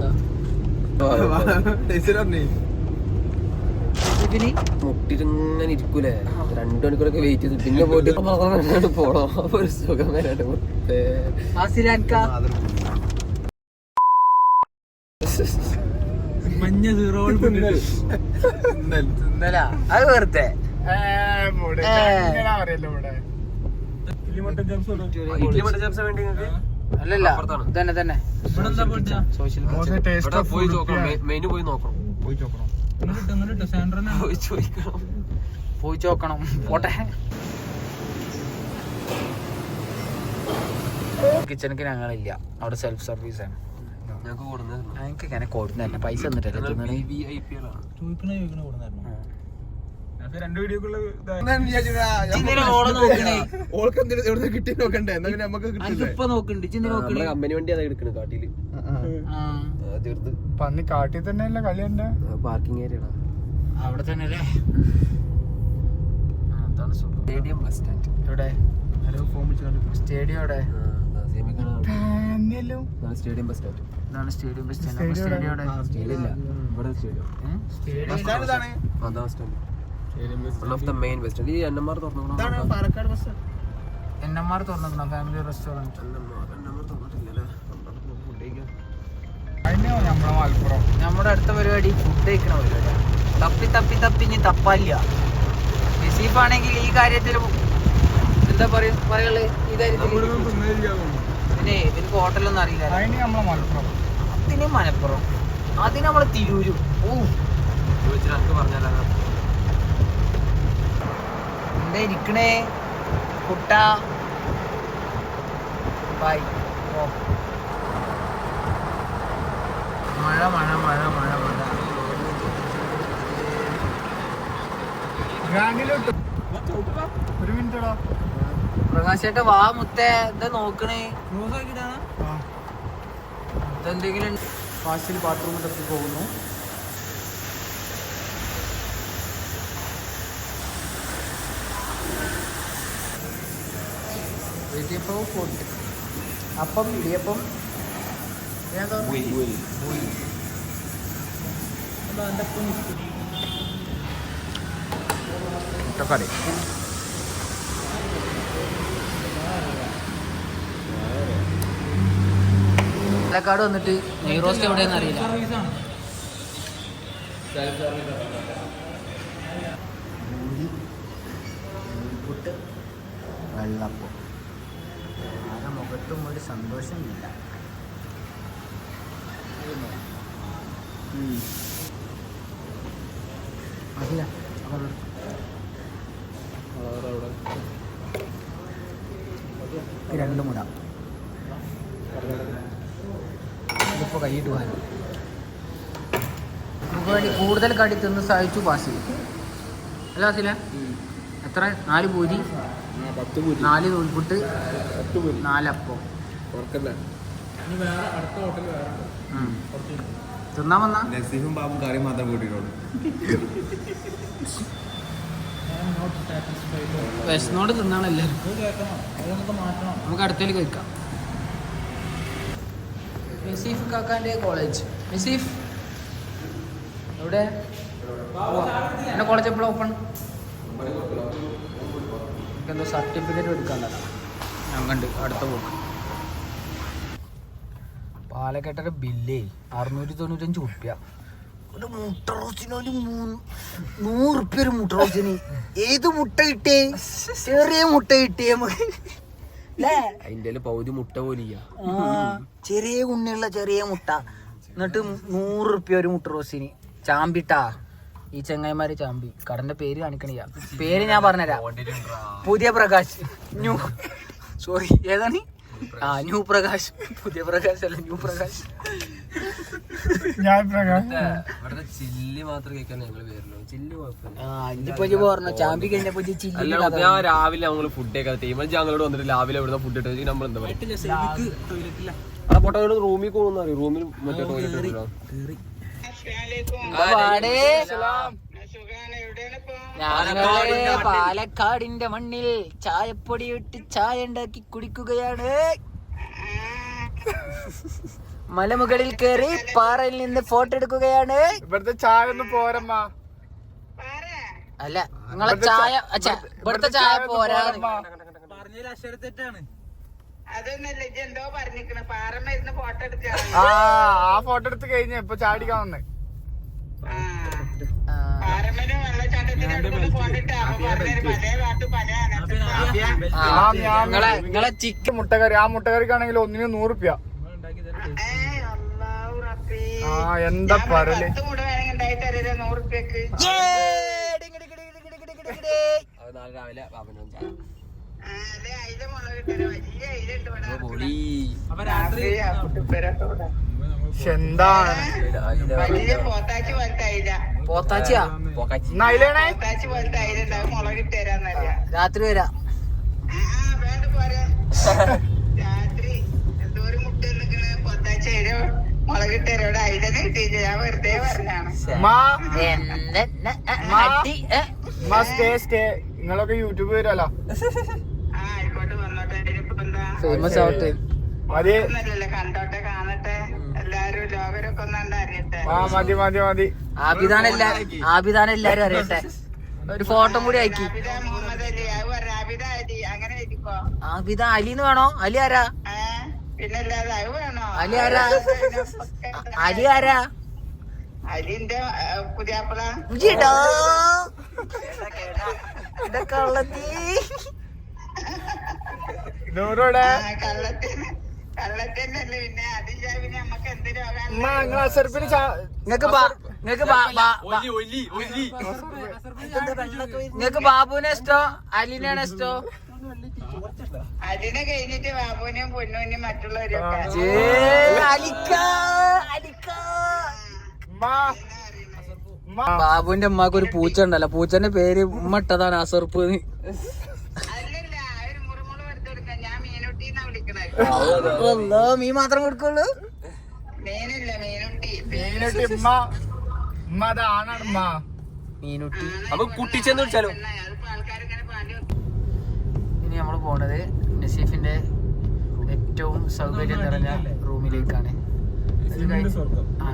മുട്ടിലിങ്ങനെ ഇരിക്കൂലേ 2 മണിക്കൂറൊക്കെ വെയിറ്റ് ചെയ്ത് പിന്നെ പോയിട്ട് പോണോ അപ്പൊ ഒരു സുഖം വരാണ്ട് മഞ്ഞ സീറോ അത് വെറുതെ അല്ലല്ല തന്നെ തന്നെ സോഷ്യൽ പോയി നോക്കണം മെയിന് പോയി നോക്കണം പോയി ചോക്കണം പോട്ടെ കിച്ചണിക്ക് ഞങ്ങളില്ല അവിടെ സെൽഫ് സർവീസ് ആണ് ഞങ്ങൾക്ക് ഇങ്ങനെ കൊടുന്നല്ല പൈസ തന്നിട്ടല്ലേ കിട്ടി നോക്കണ്ടേ എന്നാ പിന്നെ നമുക്ക് കമ്പനി വണ്ടിയാണ് എടുക്കുന്നത് കാട്ടില് തീർത്ത് പന്നി കാട്ടിൽ തന്നെയല്ല കളിയുണ്ട് പാർക്കിംഗ് ഏരിയ അവിടെ തന്നെ അല്ലേ സ്റ്റേഡിയം ബസ് സ്റ്റാൻഡ് എവിടെ സ്റ്റേഡിയം എവിടെ സ്റ്റേഡിയം ബസ് സ്റ്റാൻഡ് ഇതാണ് സ്റ്റേഡിയം ബസ് സ്റ്റാൻഡ് സ്റ്റേഡിയം എവിടെ സ്റ്റേഡിയം ഇല്ല ഇവിടെ സ്റ്റേഡിയം അതാ stand one of the main bus stand ഈ NMR തുറന്നു NMR തുറന്നിട്ടുണ്ടോ ഫാമിലി റെസ്റ്റോറൻറ്റ് നമ്മുടെ അടുത്ത പരിപാടി ഫുഡ് കഴിക്കണ പരിപാടിയാണ് തപ്പി ഇനി തപ്പാല്ല നസീഫാണെങ്കിൽ ഈ കാര്യത്തിൽ എന്താ പറയുള്ളത് ഈ കാര്യത്തിൽ പിന്നെ എനിക്ക് ഹോട്ടലൊന്നും അറിയില്ല അതിന് മലപ്പുറം അതിന് നമ്മളെ തിരൂരും എന്താ ഇരിക്കണേ കുട്ട ബൈ മഴ മഴ മഴ മഴ മഴ ഒരു മിനിറ്റ് പ്രകാശേട്ട വാ മുത്തേ എന്താ നോക്കണേ എന്തെങ്കിലും ഫാസ്റ്റിൽ ബാത്റൂമിൽ തപ്പി പോകുന്നു ഇടിയപ്പവും ഫുഡ് അപ്പം ഇടിയപ്പം മുട്ടക്കറി പാലക്കാട് വന്നിട്ട് നെയ് റോസ്റ്റ് എവിടെയെന്ന് അറിയില്ല പുട്ട് വെള്ളപ്പം ആരുടെ മുഖത്തും ഒരു സന്തോഷമില്ല അതില്ല 2 മുട ഇതിപ്പോൾ കൈയിട്ട് പോകാൻ നമുക്ക് വേണ്ടി കൂടുതൽ കടി തിന്ന് സഹിച്ചു പാസ് ചെയ്യും അല്ല ആസില എത്ര 4 പൂരി 4 നൂൽപുട്ട് 4 അപ്പം തിന്നാൻ വന്നാ നസീഫും ബാബും കറി മാത്രം കൂട്ടിയിട്ടുള്ളൂ വിശന്നോട് തിന്നാണ് എല്ലാവരും നമുക്ക് അടുത്തേക്ക് വെക്കാം നസീഫ് കാക്കാൻ്റെ കോളേജ് നസീഫ് എവിടെ എൻ്റെ കോളേജ് എപ്പോഴും ഓപ്പൺ എനിക്കെന്തോ സർട്ടിഫിക്കറ്റ് എടുക്കാനുള്ളതാണ് ഞാൻ കണ്ട് അടുത്ത പോക്ക് പാലക്കാട്ടൊക്കെ ബില്ലേ 695 ഉറുപ്പ്യ ഒരു മുട്ട റോസ്റ്റിന് 100 ഉറുപ്പ്യ ഒരു മുട്ട റോസ്റ്റിന് ഏത് മുട്ട കിട്ടേ ചെറിയ മുട്ട കിട്ടിയേ അതിന്റെ പൗതി മുട്ട പോലില്ല ചെറിയ ഉണ്ണിയുള്ള ചെറിയ മുട്ട എന്നിട്ട് 100 ഉറുപ്പ്യ ഒരു മുട്ട റോസ്റ്റിന് ചാമ്പിട്ടാ ഈ ചെങ്ങായിമാര് ചാമ്പി കടന്റെ പേര് കാണിക്കണില്ല പേര് ഞാൻ പറഞ്ഞുതരാം പുതിയ പ്രകാശ് ന്യൂ സോറി ഏതാണ് ന്യൂ പ്രകാശ് പുതിയ പ്രകാശ് അല്ല ന്യൂ പ്രകാശ് ഇവിടുത്തെ ചില്ലി മാത്രം കേൾക്കാൻ ഞങ്ങള് വരുള്ളൂ. ചില്ലി പറഞ്ഞു ചാമ്പി കഴിഞ്ഞപ്പോ അല്ല ഞാൻ രാവിലെ ഞങ്ങള് ഫുഡ് കഴിക്കാൻ ടീം ഞങ്ങളോട് വന്നിട്ട് രാവിലെ ഇവിടുന്ന് ഫുഡ് ഇട്ട് നമ്മൾ എന്താ പറയുക പൊട്ട റൂമിൽ പോകുന്ന അറിയും. റൂമിൽ മറ്റേ ടോയ്ലറ്റ് പാലക്കാടിന്റെ മണ്ണിൽ ചായപ്പൊടി ഇട്ട് ചായ ഉണ്ടാക്കി കുടിക്കുകയാണ്. മലമുകളിൽ കയറി പാറയിൽ നിന്ന് ഫോട്ടോ എടുക്കുകയാണ്. ഇവിടുത്തെ ചായ ഒന്നും പോരമ്മ. അല്ല നിങ്ങളെ ചായ ഇവിടുത്തെ ചായ പോരാ. അക്ഷരത്തെറ്റാണ്. ആ ഫോട്ടോ എടുത്ത് കഴിഞ്ഞ ഇപ്പൊ ചാടിക്കാൻ വന്നേ. നിങ്ങളെ ചിക്കൻ മുട്ടക്കറി, ആ മുട്ടക്കറിക്കാണെങ്കിൽ 1 100 ആ എന്താ പറയല്. രാവിലെ എന്താണ് പോത്താച്ചിയാ രാത്രി വരാ. മുളകിട്ടരോട് ഐഡനെ കിട്ടിയില്ല. ഞാൻ വെറുതെ പറഞ്ഞാണ്. നിങ്ങളൊക്കെ യൂട്യൂബ് വരുമല്ലോ. ആയിക്കോട്ടെ വന്നോട്ടെ. ഫേമസ് ആവട്ടെ. കണ്ടോട്ടെ കാണട്ടെ. എല്ലാരും ലോകരൊക്കെ ഒന്നാണ്ട് അറിയട്ടെ. മതി മതി മതി. ആബിദാൻ എല്ലാരും അറിയട്ടെ. ഒരു ഫോട്ടോ കൂടി അയക്കി. മുഹമ്മദ് അലി അത് പറഞ്ഞ ആബിദ അലി അങ്ങനെ എഴുതിക്കോ. ആബിദ അലിന്ന് വേണോ? അലി ആരാ? പിന്നല്ലാതെ അത് വേണോ? അലി ആരാ? അലി ആരാ? അലിന്റെ പുതിയാപ്പിള. കള്ളത്തിനല്ലേ പിന്നെ അത് പിന്നെ നമ്മക്ക് എന്ത് രോഗം. നിങ്ങക്ക് ബാബുവിനെ ഇഷ്ടോ അലിനാണ് ഇഷ്ടോ? അതിനെ കഴിഞ്ഞിട്ട് ബാബുവിനെയും പൊന്നൂനെയും മറ്റുള്ളവരൊക്കെ. ബാബുവിന്റെ ഉമ്മാക്ക് ഒരു പൂച്ച ഉണ്ടല്ലോ, പൂച്ചന്റെ പേര് ഉമ്മ ഇട്ടതാണ് അസർപ്പ്. അല്ലല്ല ഒരു മുറുമുള് എടുത്ത് കൊടുക്കാം. ഞാൻ മീനുട്ടീന്നാ വിളിക്കണേ. മീൻ മാത്രം കൊടുക്കുള്ളൂ? മീനല്ല മീനുട്ടി. മീനുട്ടി. നമുക്ക് കുട്ടിച്ചെന്ന് വിളിച്ചാലോ? അതിപ്പോ ആൾക്കാരിങ്ങനെ പാണ്ടി. ഇനി നമ്മള് പോണത് നസീഫിന്റെ ഏറ്റവും സൗകര്യം നിറഞ്ഞ റൂമിലേക്കാണ്.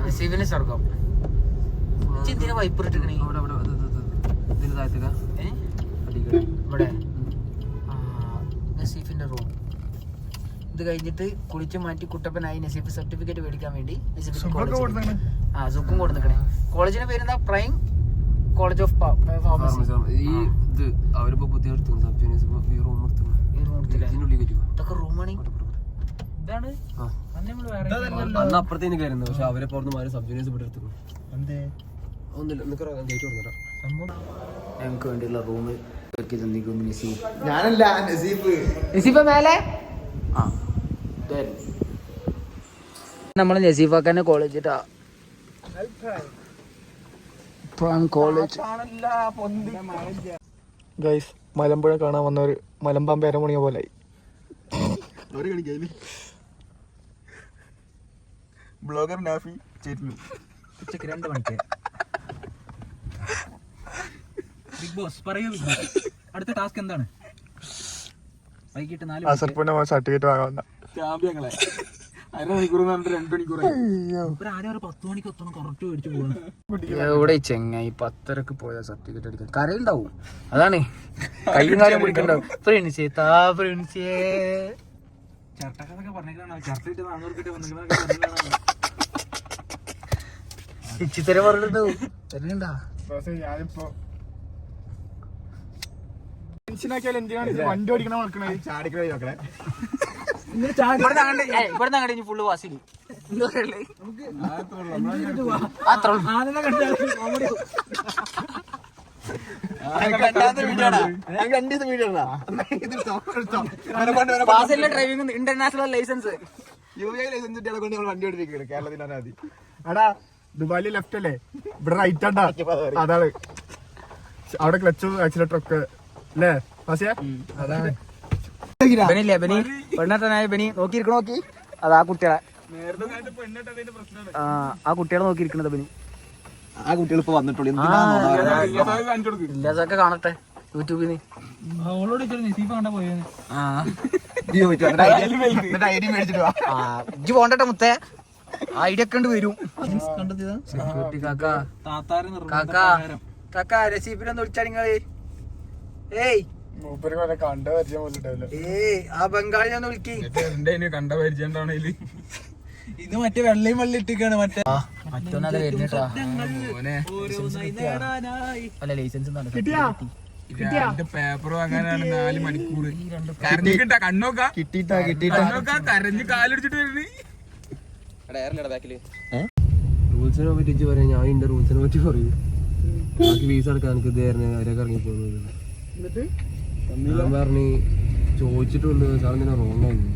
നസീഫിന്റെ സ്വർഗം. എന്തിനാ വൈപ്പർ ഇട്ടിക്കണേ ഇവിടെ? നസീഫിന്റെ റൂം. ഇത് കഴിഞ്ഞിട്ട് കുളിച്ച് മാറ്റി കുട്ടപ്പനായി നസീഫ് സർട്ടിഫിക്കറ്റ് മേടിക്കാൻ വേണ്ടി നസീഫിന്റെ സുഖം കൊടുക്കണേ. കോളേജിന്റെ പേരെന്താ? Prime college of pharmacy. ഈ ഇത് അവരിപ്പോ പുതിയ ഇതൊക്കെ റൂമാണ്. ഇതാണ് അന്ന് അപ്പുറത്തേക്ക് കയറുന്നു. പക്ഷെ അവരെ പുറത്ത് മാറി സബ് ജൂനിയേഴ്സ് ഇവിടെ എടുത്തു. ഞങ്ങൾക്ക് വേണ്ടിയുള്ള റൂം ഞാനല്ല നസീഫ്. നസീഫ മേലെ. നമ്മള് നസീഫാക്കാന്റെ കോളേജ് കോളേജ്. ഗൈസ്, മലമ്പുഴ കാണാൻ വന്നവര് മലമ്പാമ്പ് അരമണിയ പോലെ. ബ്ലോഗർ നാഫി ചേരുന്നു. ഉച്ചക്ക് 2 മണിക്ക്. ബിഗ് ബോസ് പറയൂ. അടുത്ത ടാസ്ക് എന്താണ്? വൈകിട്ട് 4 അസർപ്പുന്റെ സർട്ടിഫിക്കറ്റ് വാങ്ങാവുന്ന ചാമ്പ്യങ്ങളെ 1/2 മണിക്കൂർ 2 മണിക്കൂർ ആദ്യം 10 മണിക്ക് എത്തണം. കറക്റ്റ് മേടിച്ചു പോകണം. എവിടെ ചെങ്ങായി 10:30 പോയാ സർട്ടിഫിക്കറ്റ് അടിക്കാൻ കരയുണ്ടാവും. അതാണ് കയ്യും കാലം പിടിക്കണ്ടാവും. ചട്ടക്കൊക്കെ പറഞ്ഞേക്കാണോ? ചർച്ചയിട്ട് 400 കിട്ടി വന്നിട്ടുണ്ടാവും. ഇച്ചിത്തര പറഞ്ഞിട്ടുണ്ടാവും. തരുന്നുണ്ടാ? ഞാനിപ്പോ ടെൻഷനാക്കിയാൽ എന്തിനാണ് വണ്ടി ഓടിക്കണ നോക്കണേ? ചാടിക്കണ നോക്കണേ. ഇവിടെ അങ്ങോട്ട് ഫുള്ള് വാസിലി. ഡ്രൈവിംഗ് ഇന്റർനാഷണൽ ലൈസൻസ് കൊണ്ട് വണ്ടി ഓടിപ്പിക്കുന്നത് കേരളത്തിലാണ്. എടാ ദുബായില് ലെഫ്റ്റ് അല്ലേ, ഇവിടെ റൈറ്റ് ആണ്ടാ. അതാണ് അവിടെ ക്ലച്ചും ആക്സിലേറ്റർ ഒക്കെ അല്ലേ ഫാസിയ? അതാണ് നോക്കി അതാ കുട്ടികളെ, ആ കുട്ടികളെ നോക്കിയിരിക്കണത് ബനി. ആ കുട്ടികൾ ഇപ്പൊ വന്നിട്ടുള്ളൂ. ഇല്ലാതൊക്കെ കാണട്ടെ യൂട്യൂബിൽ നിന്ന്. ഇജ്ജ് പോണ്ടട്ടെ മുത്തേ, ഐഡിയ ഒക്കെ ഉണ്ട് വരും. സെക്യൂരിറ്റി കാക്കാ രസീപ്പിനൊന്ന് വിളിച്ചാൽ ഏയ് കണ്ട പരിചയം പോലും ഏയ് ആ ബംഗാളിനൊന്ന് വിളിക്ക്. കണ്ട പരിചയം ഇത് മറ്റേ വെള്ളയും വെള്ളം ഇട്ടിക്കാണ് മറ്റേ മറ്റൊന്നത് വരുന്നിട്ടാ. അല്ല ലൈസൻസ് പേപ്പറും അങ്ങനെയാണ് 4 മണിക്കൂർ കരഞ്ഞിട്ടാ കണ്ണോക്കാ കരഞ്ഞ് കാലടിച്ചിട്ട് വരുന്നത്. റൂൾസിനെ പറ്റി പറയാം. ഞാൻ എന്റെ റൂൾസിനെ പറ്റി പറയൂ. ബാക്കി വീസ എടുക്കാൻ എനിക്ക് ഇതായിരുന്നു അവരൊക്കെ ഇറങ്ങി പോകുന്നത്. ഞാൻ പറഞ്ഞ് ചോദിച്ചിട്ടുണ്ട് സാർ ഇങ്ങനെ റോങ് ആയിരുന്നു.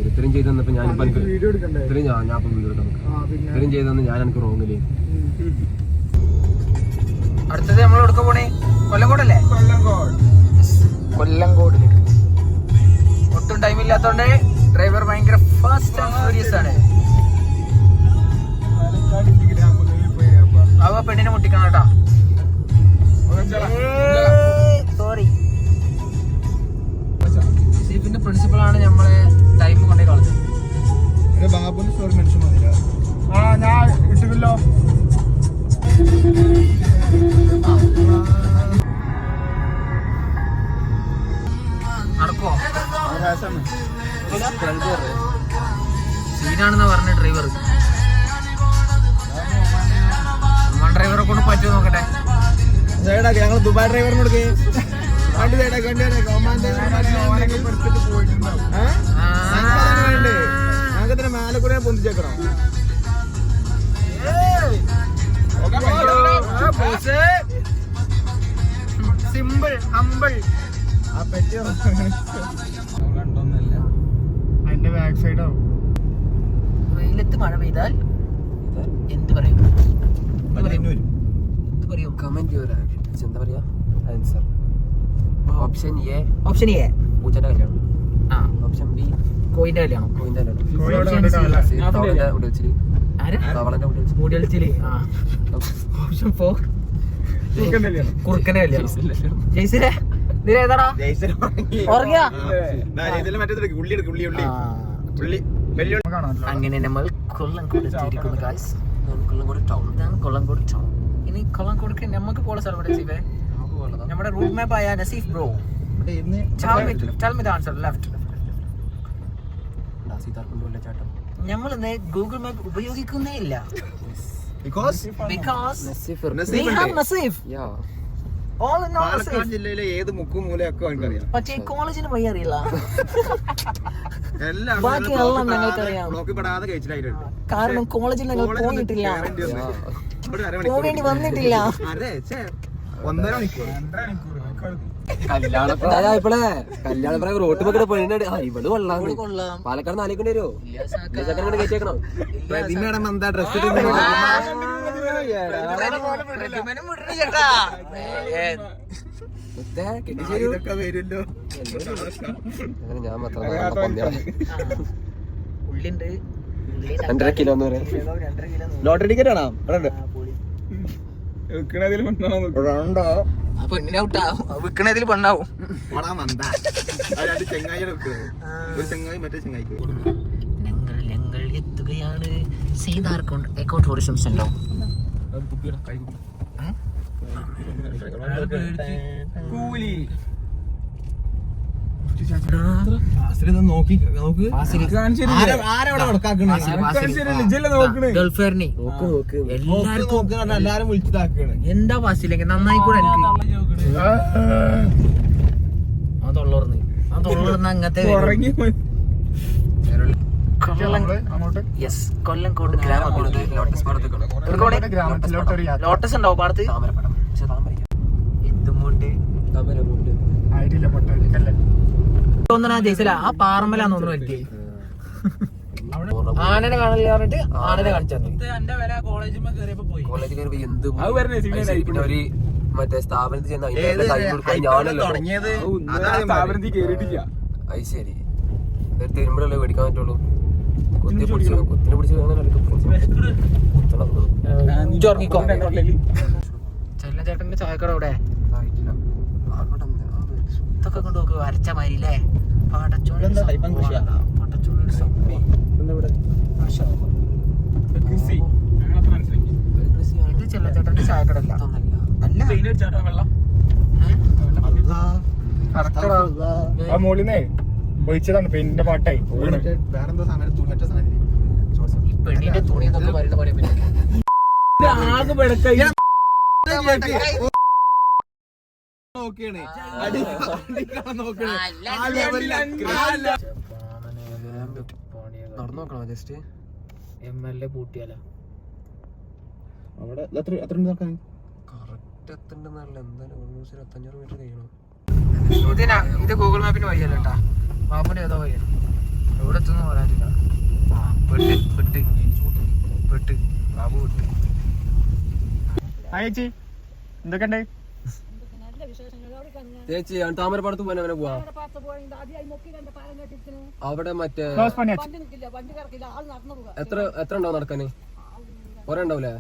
ഇത്രയും ചെയ്ത് തന്നപ്പോ ഞാനിപ്പോ ഇത്രയും ഞാൻ വീഡിയോ എടുക്കാം. ഇത്രയും ചെയ്ത് തന്നെ ഞാൻ എനിക്ക് റോങ്ങില്ലേ. അടുത്തത് നമ്മൾ എവിടെ പോണേ? കൊല്ലംകോടല്ലേ? കൊല്ലംകോടില് ഒട്ടും ടൈമില്ലാത്തോണ്ട് ഡ്രൈവർ ഭയങ്കര ഫാസ്റ്റ് ആൻഡ് ഫ്യൂരിയസ് ആണ്. അവ പെണ്ണിനെ മുട്ടിക്കണം കേട്ടാ. സോറി, സീഫിന്റെ പ്രിൻസിപ്പളാണ് നമ്മളെ ടൈം കൊണ്ടേ കളഞ്ഞത്. ബാബുന്റെ സ്റ്റോറി മെൻഷൻ മതില്ല. ഞാൻ ഇട്ടില്ലല്ലോ. നടക്കോ? സീനാണെന്നാ പറഞ്ഞ ഡ്രൈവർ. ഡ്രൈവറെ കൊണ്ട് പറ്റുമോ നോക്കട്ടെ. ഞങ്ങൾ ദുബായ് ഡ്രൈവറിനോട് ഞങ്ങൾക്ക് മേലെ കൂടെ പൊന്തിച്ചേക്കണോ? Simple humble. ആ പറ്റിയോ? അതിന്റെ ബാക്ക് സൈഡാവും. വെയിലത്ത് മഴ പെയ്താൽ എന്ത് പറയും? എന്ത് പറയും? കമന്റ് എന്താ പറയാ answer. Option A option A പൂച്ചന്റെ കല്യാണം. ആ, ഓപ്ഷൻ ബി കോയിന്റെ കല്യാണം. കോയിന്റെ മുടി കളിച്ചില്. ഓപ്ഷൻ 4 കുറുക്കന്റെ കല്യാണം. ജയ്സിലെ ഇതിലേതാടാ? ഉറങ്ങിയാ? അങ്ങനെ നമ്മൾ കൊല്ലംകോട് എത്തിയിരിക്കുന്നു ഗൈസ്. കൊല്ലംകോട് ടൗൺ. ഇതാണ് കൊല്ലംകോട് ടൗൺ. ഇനി കൊല്ലംകോട് നമുക്ക് പോലെ സ്ഥലം ഇവിടെ നമ്മുടെ റൂട്ട് മാപ്പ് ആയ Naseef bro. Tell me the answer. Left. നമ്മൾ ഇന്ന് ഗൂഗിൾ മാപ്പ് ഉപയോഗിക്കുന്നേ ഇല്ല. Because we have Nasif. All in all Nasif. ജില്ലയിലെ ഏത് മുക്കും മൂലയൊക്കെ എനിക്കറിയാം. പക്ഷേ കോളേജിന് പോയി അറിയില്ല. എല്ലാം ബാക്കി എല്ലാം ഞങ്ങൾക്കറിയാം. ബ്ലോക്കിൽ പെടാതെ കഴിച്ചിട്ടായിട്ടുണ്ട്. കാരണം കോളേജിൽ ഞങ്ങൾ പോയിട്ടില്ല, പോകേണ്ടി വന്നിട്ടില്ല. അതെ 1.5 മണിക്കൂർ കല്യാണപ്രായം റോട്ട് പക്കടെ പോയിട്ടുണ്ട്. ഇവിടെ കൊള്ളാം. പാലക്കാട് നാലേക്കൊണ്ട് വരുമോ? കയറ്റേക്കണം. പ്രതിമയുടെ എന്താ ഡ്രസ് ഇതൊക്കെ വരുമല്ലോ. അങ്ങനെ ഞാൻ മാത്രം ഉള്ളിണ്ട് 2.5 കിലോ എന്ന് പറയാം. ലോട്ടറി ടിക്കറ്റ് ആണോ? പെണ്ണിനെ ഔട്ടാ വിൽക്കണതിൽ പെണ്ണാവും. ചെങ്ങായി മറ്റേ ചെങ്ങായിക്ക് ഞങ്ങൾ എത്തുകയാണ് സീതാർകുണ്ട് എക്കോ ടൂറിസം സെന്റർ. എല്ലാരും വിളിച്ചിട്ടാക്കാണ്. എന്താ വാസിലേക്ക് നന്നായി കൂടെ എനിക്ക് ആ തൊള്ളർന്ന് അങ്ങനത്തെ കൊല്ലംകോട് ലോട്ടസ് ഉണ്ടാവും പാടത്ത്. എന്തുമുണ്ട് തോന്നണ ജയിച്ചല്ല ആ പാറമലാന്ന് തോന്നുന്നു എനിക്ക്. ആനനെ കാണില്ല പറഞ്ഞിട്ട് ആനനെ കാണിച്ചു തന്നു. എന്റെ വില കോളേജിൽ കയറിയപ്പോ പോയി. കോളേജിൽ കയറി എന്ത് അത് വരണേ പിന്നെ ഒരു മറ്റേ സ്ഥാപനത്തിൽ ചെന്ന് അതിന്റെ ടൈം കൊടുക്കാൻ ഞാനല്ലോ സ്ഥാപനത്തിൽ കേറിയിട്ടില്ല. അത് ശരി തരുമ്പോഴല്ലേ മേടിക്കാൻ പറ്റുള്ളൂ. കുത്തിനെ പിടിച്ച് ചെല്ലച്ചേട്ടന്റെ ചായക്കട ഇവിടെ ഇതൊക്കെ കൊണ്ട് നോക്ക് വരച്ച മാതിരില്ലേ. ഇത് ചെല്ലച്ചേട്ടന്റെ ചായക്കട ആ മോളിന്നേ ഒഴിച്ചതാണ് പെയിന്റിന്റെ പാട്ടായി. വേറെന്തോ സാധനം തുണിറ്റ സാധനം ഈ പെണ്ണിന്റെ തുണി എന്നൊക്കെ പറയുന്ന പോലെ ആകെ വെടക്കായി നടന്നു നോക്കണോ ജസ്റ്റ് MLA പൂട്ടിയാലോ അവിടെ എത്ര കറക്റ്റ് എത്തണ്ടെന്നല്ല എന്തായാലും ഓൾമോസ്റ്റ് 25 മീറ്റർ കഴിയണം. ഇത് ഗൂഗിൾ മാപ്പിന് വഴിയല്ല കേട്ടാ. മാപ്പിന് ഏതോ വഴിയാണ്. എവിടെ എത്തുന്നു പറയാനില്ല. പെട്ട് ബാബു വിട്ട്. ചേച്ചി എന്തൊക്കെയുണ്ട്? ചേച്ചി താമരപ്പാടത്ത് പോകാൻ അങ്ങനെ പോവാ. അവിടെ മറ്റേ എത്ര ഉണ്ടാവും നടക്കാന്? കുറെ ഉണ്ടാവൂലേ?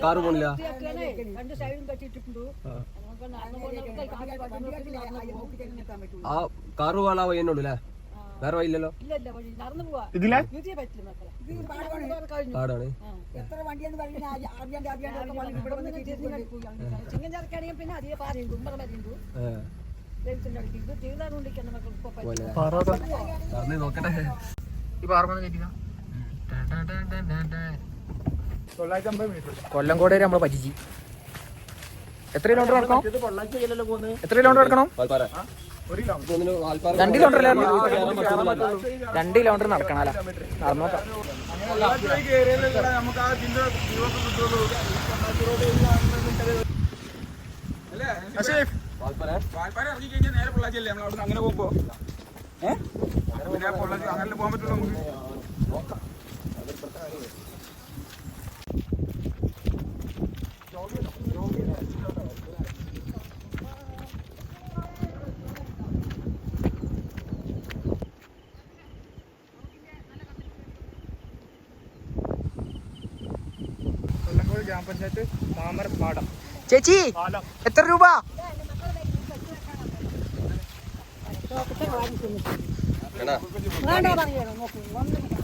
കാറ് പോണില്ല. ആ കാറ് പോകാനുള്ള വഴി തന്നെ ഉള്ളൂ അല്ലേ? വേറെ വഴിയില്ലല്ലോ. ഇതിലെ കാടാണ്. നോക്കട്ടെ ഈ പാർമ കേട്ടില്ല. 950 മീറ്റർ. കൊല്ലംകോട് വരെ നമ്മളെ പറ്റിച്ച്. എത്ര കിലോമീറ്റർ നടക്കണം? 2 കിലോമീറ്റർ 2 കിലോമീറ്റർ നടക്കണം അല്ല നടന്നോക്കാം. നേരെ പൊള്ളാച്ചിയല്ലേ നമ്മൾ അവിടെ അങ്ങനെ പോകുമ്പോ പൊള്ളാച്ചി അങ്ങനെ പോകാൻ പറ്റുള്ളൂ നമുക്ക്. കൊല്ലങ്കോട് ഗ്രാമപഞ്ചായത്ത് താമരപ്പാടം. ചേച്ചി എത്ര രൂപ?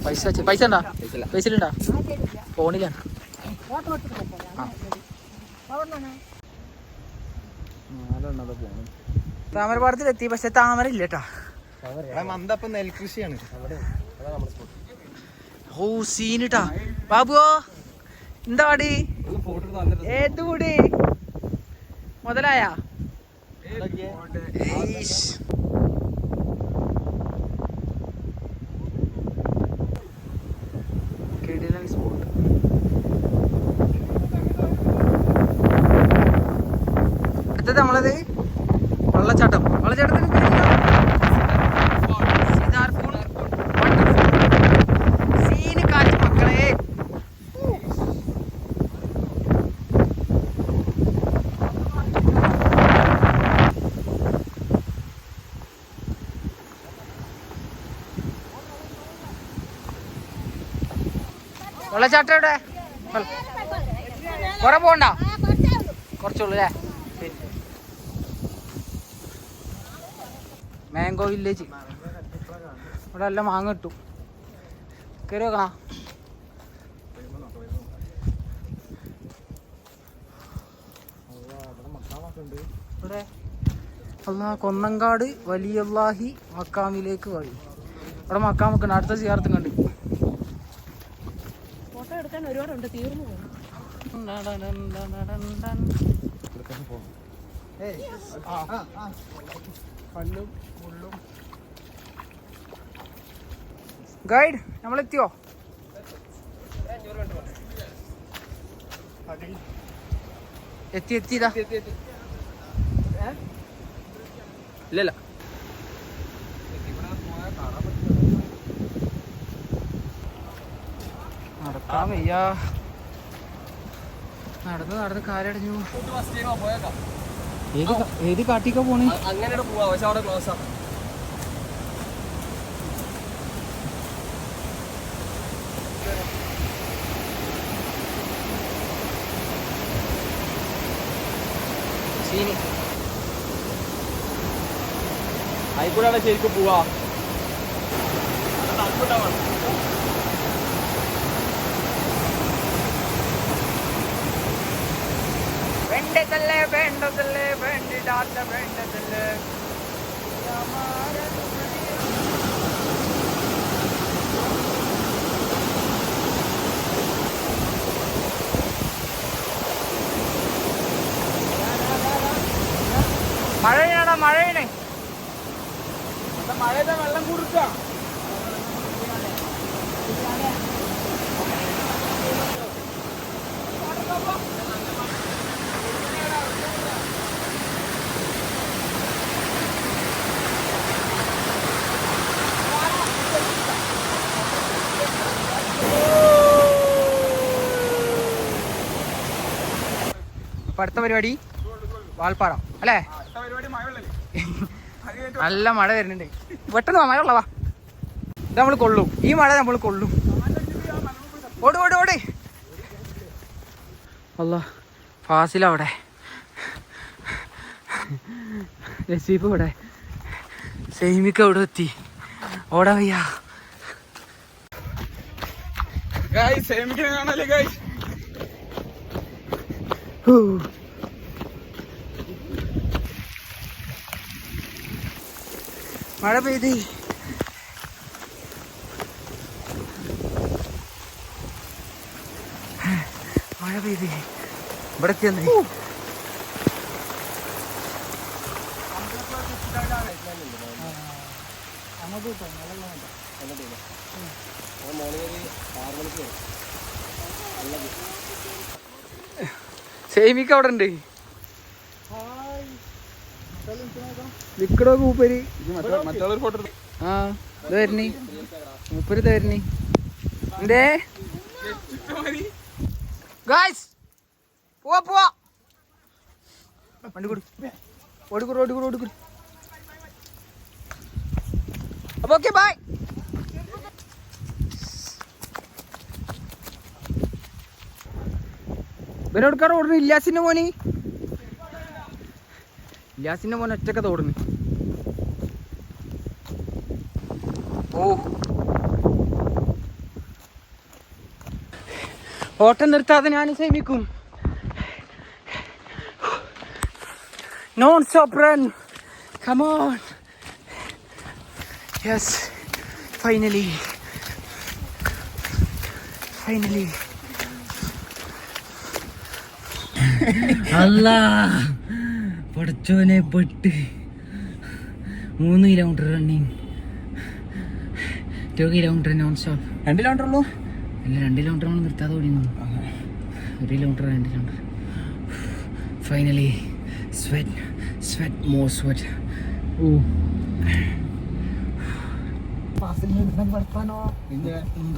പൈസ ഉണ്ടാ? പൈസയിലുണ്ടാ? ഫോണിലാണ്. താമരപ്പാടത്തിലെത്തി. പക്ഷെ താമര ഇല്ല കേട്ടാ. മന്ദപ്പം നെൽകൃഷിയാണ്. ഓ സീനിട്ടാ. ബാബുവോ എന്താ പാടി? ഏത് കൂടി മുതലായ സ്പോട്ട്. അടുത്തത് നമ്മളത് വെള്ളച്ചാട്ടത്തിന് സീന് കാറ്റ് മക്കളെ. വെള്ളച്ചാട്ടം എവിടെ? കുറെ പോണ്ട, കുറച്ചുള്ളൂ അല്ലേ? Mango village. ഇവിടെ എല്ലാം മാങ്ങ കിട്ടും. കയറി വെക്കണ. ഇവിടെ കൊന്നങ്കാട് വലിയല്ലാഹി മക്കാമിലേക്ക് വഴി. ഇവിടെ മക്കാം വെക്കണം. അടുത്ത സിയാറത്തും കണ്ട്. ഫോട്ടോ എടുക്കാൻ ഒരുപാടുണ്ട്, തീർന്നു പോകും. ഗൈഡ് നമ്മളെത്തിയോ? എത്തിയതാ. ഇല്ലല്ല വയ്യാ. നടന്ന് കാലടഞ്ഞു. ഏത് കാട്ടിക്കാ പോണേ? അങ്ങനെ പോവാ, പക്ഷെ അവിടെ ക്ലോസ് ആണ്. ആയിക്കൂടാണ് ശരിക്കും പോവാ. വേണ്ടതല്ലേ വേണ്ടതല്ലേ വേണ്ടിടാത്ത വേണ്ടതല്ലേ. മഴയാണോ? മഴയാണ്. മഴയുടെ വെള്ളം കുടിച്ചാ അടുത്ത പരിപാടി വാൾപ്പാറ അല്ലേ? നല്ല മഴ വരുന്നുണ്ട്. പെട്ടെന്ന് മഴ ഉള്ളവാ. ഇത് നമ്മൾ കൊള്ളും, ഈ മഴ നമ്മൾ കൊള്ളും. ഓട് ഓട് ഓട്. അല്ല ഫാസിലവിടെ, നസീബ് ഇവിടെ, സൈമിക്ക് അവിടെ എത്തി. ഓടാ വയ്യാ. കാണല്ലേ ഗൈസ്. മഴ പെയ്ത് ഇവിടെ എത്തിയെന്നേ. സേമിക്ക് അവിടെ ഉണ്ട്. വിക്കടോ മൂപ്പര്. മറ്റുള്ളൊരു ഫോട്ടോ ആ ഇത് വരണി മൂപ്പര് ഇത് വരണി. എന്തേ ഗായ്സ് പോവാ പോവാ. വണ്ടി കൊടു, ഓടിക്കൂട് ഓടിക്കൂട് ഓടിക്കൂട്. അപ്പൊ ഓക്കെ ബൈ. ഇവനോടുക്കാർ ഓടുന്നു. ഇല്ലാസിന്റെ മോന്, ഇല്ലാസിന്റെ മോൻ ഒറ്റക്കഥ ഓടുന്നു. ഓ ഓട്ടം നിർത്താതെ ഞാൻ സേമിക്കും. Non stop run. Come on. Yes, finally finally. അല്ലാ പഠിച്ചോനെ പെട്ട്. 3 kilometre running, 2 kilometre non stop. 2 kilometre ഉള്ളൂ? ഇല്ല, 2 കിലോമീറ്റർ നമ്മൾ നിർത്താതെ ഓടിയുന്നു. 1 kilometre 2 kilometre. Finally sweat more sweat. ഓ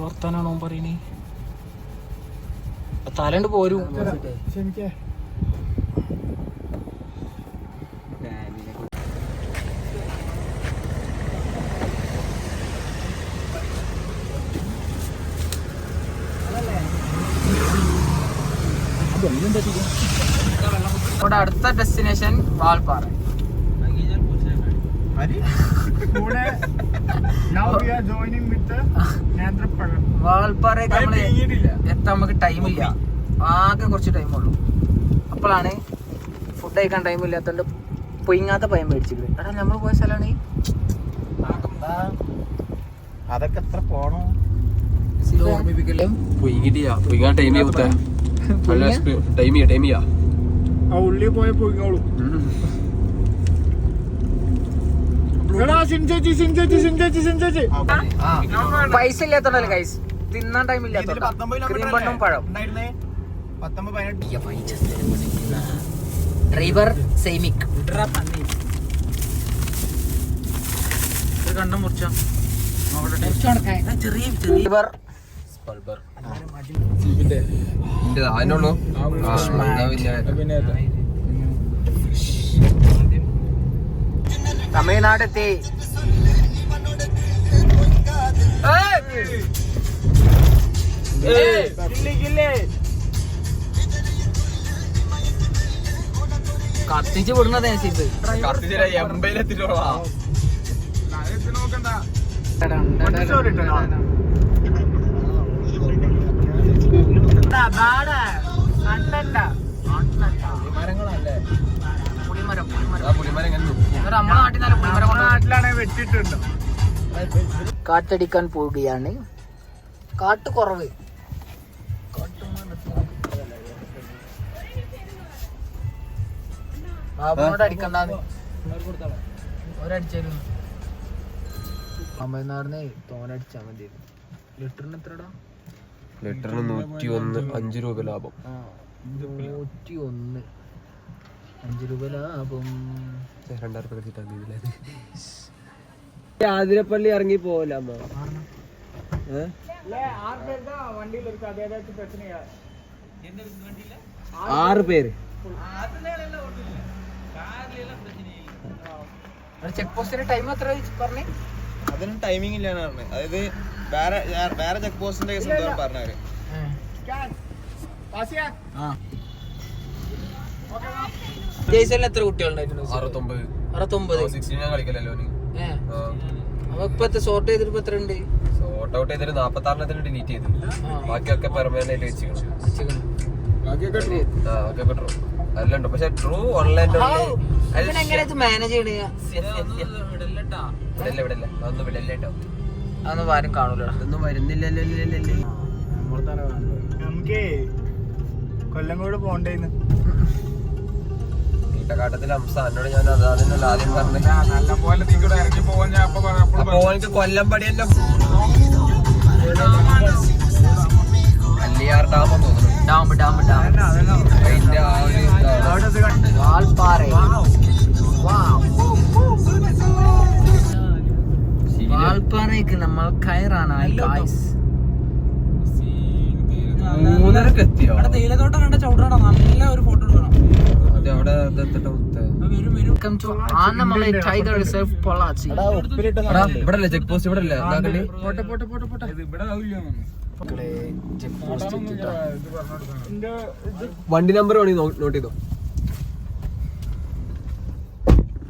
വർത്താനാണോ പറയണേ? തലണ്ട് പോരും. ഇവിടെ അടുത്ത ഡെസ്റ്റിനേഷൻ വാൾപ്പാറ. വാൾപ്പാറയൊക്കെ നമ്മള് എത്താൻ നമുക്ക് ടൈമില്ല. ആകെ കുറച്ച് ടൈമുള്ളൂ. അപ്പോഴാണ് ഫുഡ് കഴിക്കാൻ ടൈം ഇല്ലാത്തോണ്ട് പൊയിങ്ങാത്ത പയം മേടിച്ചിട്ട്. എടാ നമ്മൾ പോയ സ്ഥലമാണ് അതൊക്കെ എത്ര പോണോ? ഓർമ്മിപ്പിക്കല്ലോ. ഉള്ളി പോയ പോയിക്കോളൂ. പൈസ ഇല്ലാത്തോണ്ടല്ലേ ഗൈസ്, തിന്നാൻ ടൈം ഇല്ലാത്തോണ്ട്. ക്രീം ബണ്ണും പഴം. ഡ്രൈവർ സൈമിക് കണ്ടം മുറിച്ച ഡ്രൈവർ പൾബർ അതിനുള്ളൂ പിന്നെ തമിഴ്നാട് എത്തി. കത്തിച്ച് വിടുന്നത് കാറ്റടിക്കാൻ പോവുകയാണ്. കാട്ട് കുറവ്. ബാബുനോട് അടിക്കണ്ടെന്ന് ഒരടിച്ചാലും തമിഴ്നാടിന് തോനടിച്ചാ മതി. ലിറ്ററിന് എത്രടാ? ലിറ്ററിന് 101 5 രൂപ ലാഭം. 101 5 രൂപ ലാഭം. 2000 രൂപ ആതിരപ്പള്ളി ഇറങ്ങി പോവല്ല അമ്മ. 6 പേര്. ചെക്ക് പോസ്റ്റിന്റെ ടൈം എത്ര പറഞ്ഞു? അതിനും ടൈമിംഗ് ഇല്ലാന്ന് പറഞ്ഞത്. അതായത് വേറെ ചെക്ക് പോസ്റ്റിന്റെ കേസ് എന്തോ പറഞ്ഞവര്. ജയ്സലിന് എത്ര കുട്ടികളുണ്ടായിരുന്നു? 69. 69. 16 ഞാൻ കളിക്കലല്ലോ. അപ്പൊ ഇപ്പൊ സോർട്ട് ചെയ്തിട്ട് എത്ര ഉണ്ട്? സോർട്ട് ഔട്ട് ചെയ്തിട്ട് 46 ഡിലീറ്റ് ചെയ്തു. ബാക്കിയൊക്കെ പെർമനന്റ് ആയിട്ട് വെച്ചിരിക്കണം. അല്ലണ്ടോ പക്ഷെ ട്രൂ ഓൺലൈൻ എങ്ങനെ മാനേജ് ചെയ്യണ? വിടല്ല അതൊന്നും വിടല്ലേട്ടോ. അതൊന്നും ആരും കാണൂല. അതൊന്നും വരുന്നില്ലല്ലോ. നമുക്ക് കൊല്ലങ്കോട് പോണ്ടേന്ന് കീട്ടക്കാട്ടത്തിലെ അംസ എന്നോട് ഞാൻ അതിനല്ല ആദ്യം പറഞ്ഞത്. അപ്പൊ എനിക്ക് കൊല്ലം പടിയല്ലോ കല്ലിയാർ ഡാമെന്ന് തോന്നുന്നു. അതിന്റെ ആ ഒരു വാൾപ്പാറയ്ക്ക് നമ്മൾ കയറാനായി. 3:30 എത്തിയോ? തേയിലത്തോട്ടം കണ്ട ചവിട്ടണം. നല്ല ഒരു ഫോട്ടോ എടുക്കണം. അത് അവിടെ ടൈഗർ റിസർവ് പൊള്ളാച്ചി. ഇവിടെ അല്ലേ ചെക്ക് പോസ്റ്റ്? ഇവിടെ അല്ലേ? വണ്ടി നമ്പർ വേണി നോട്ട് ചെയ്തോ.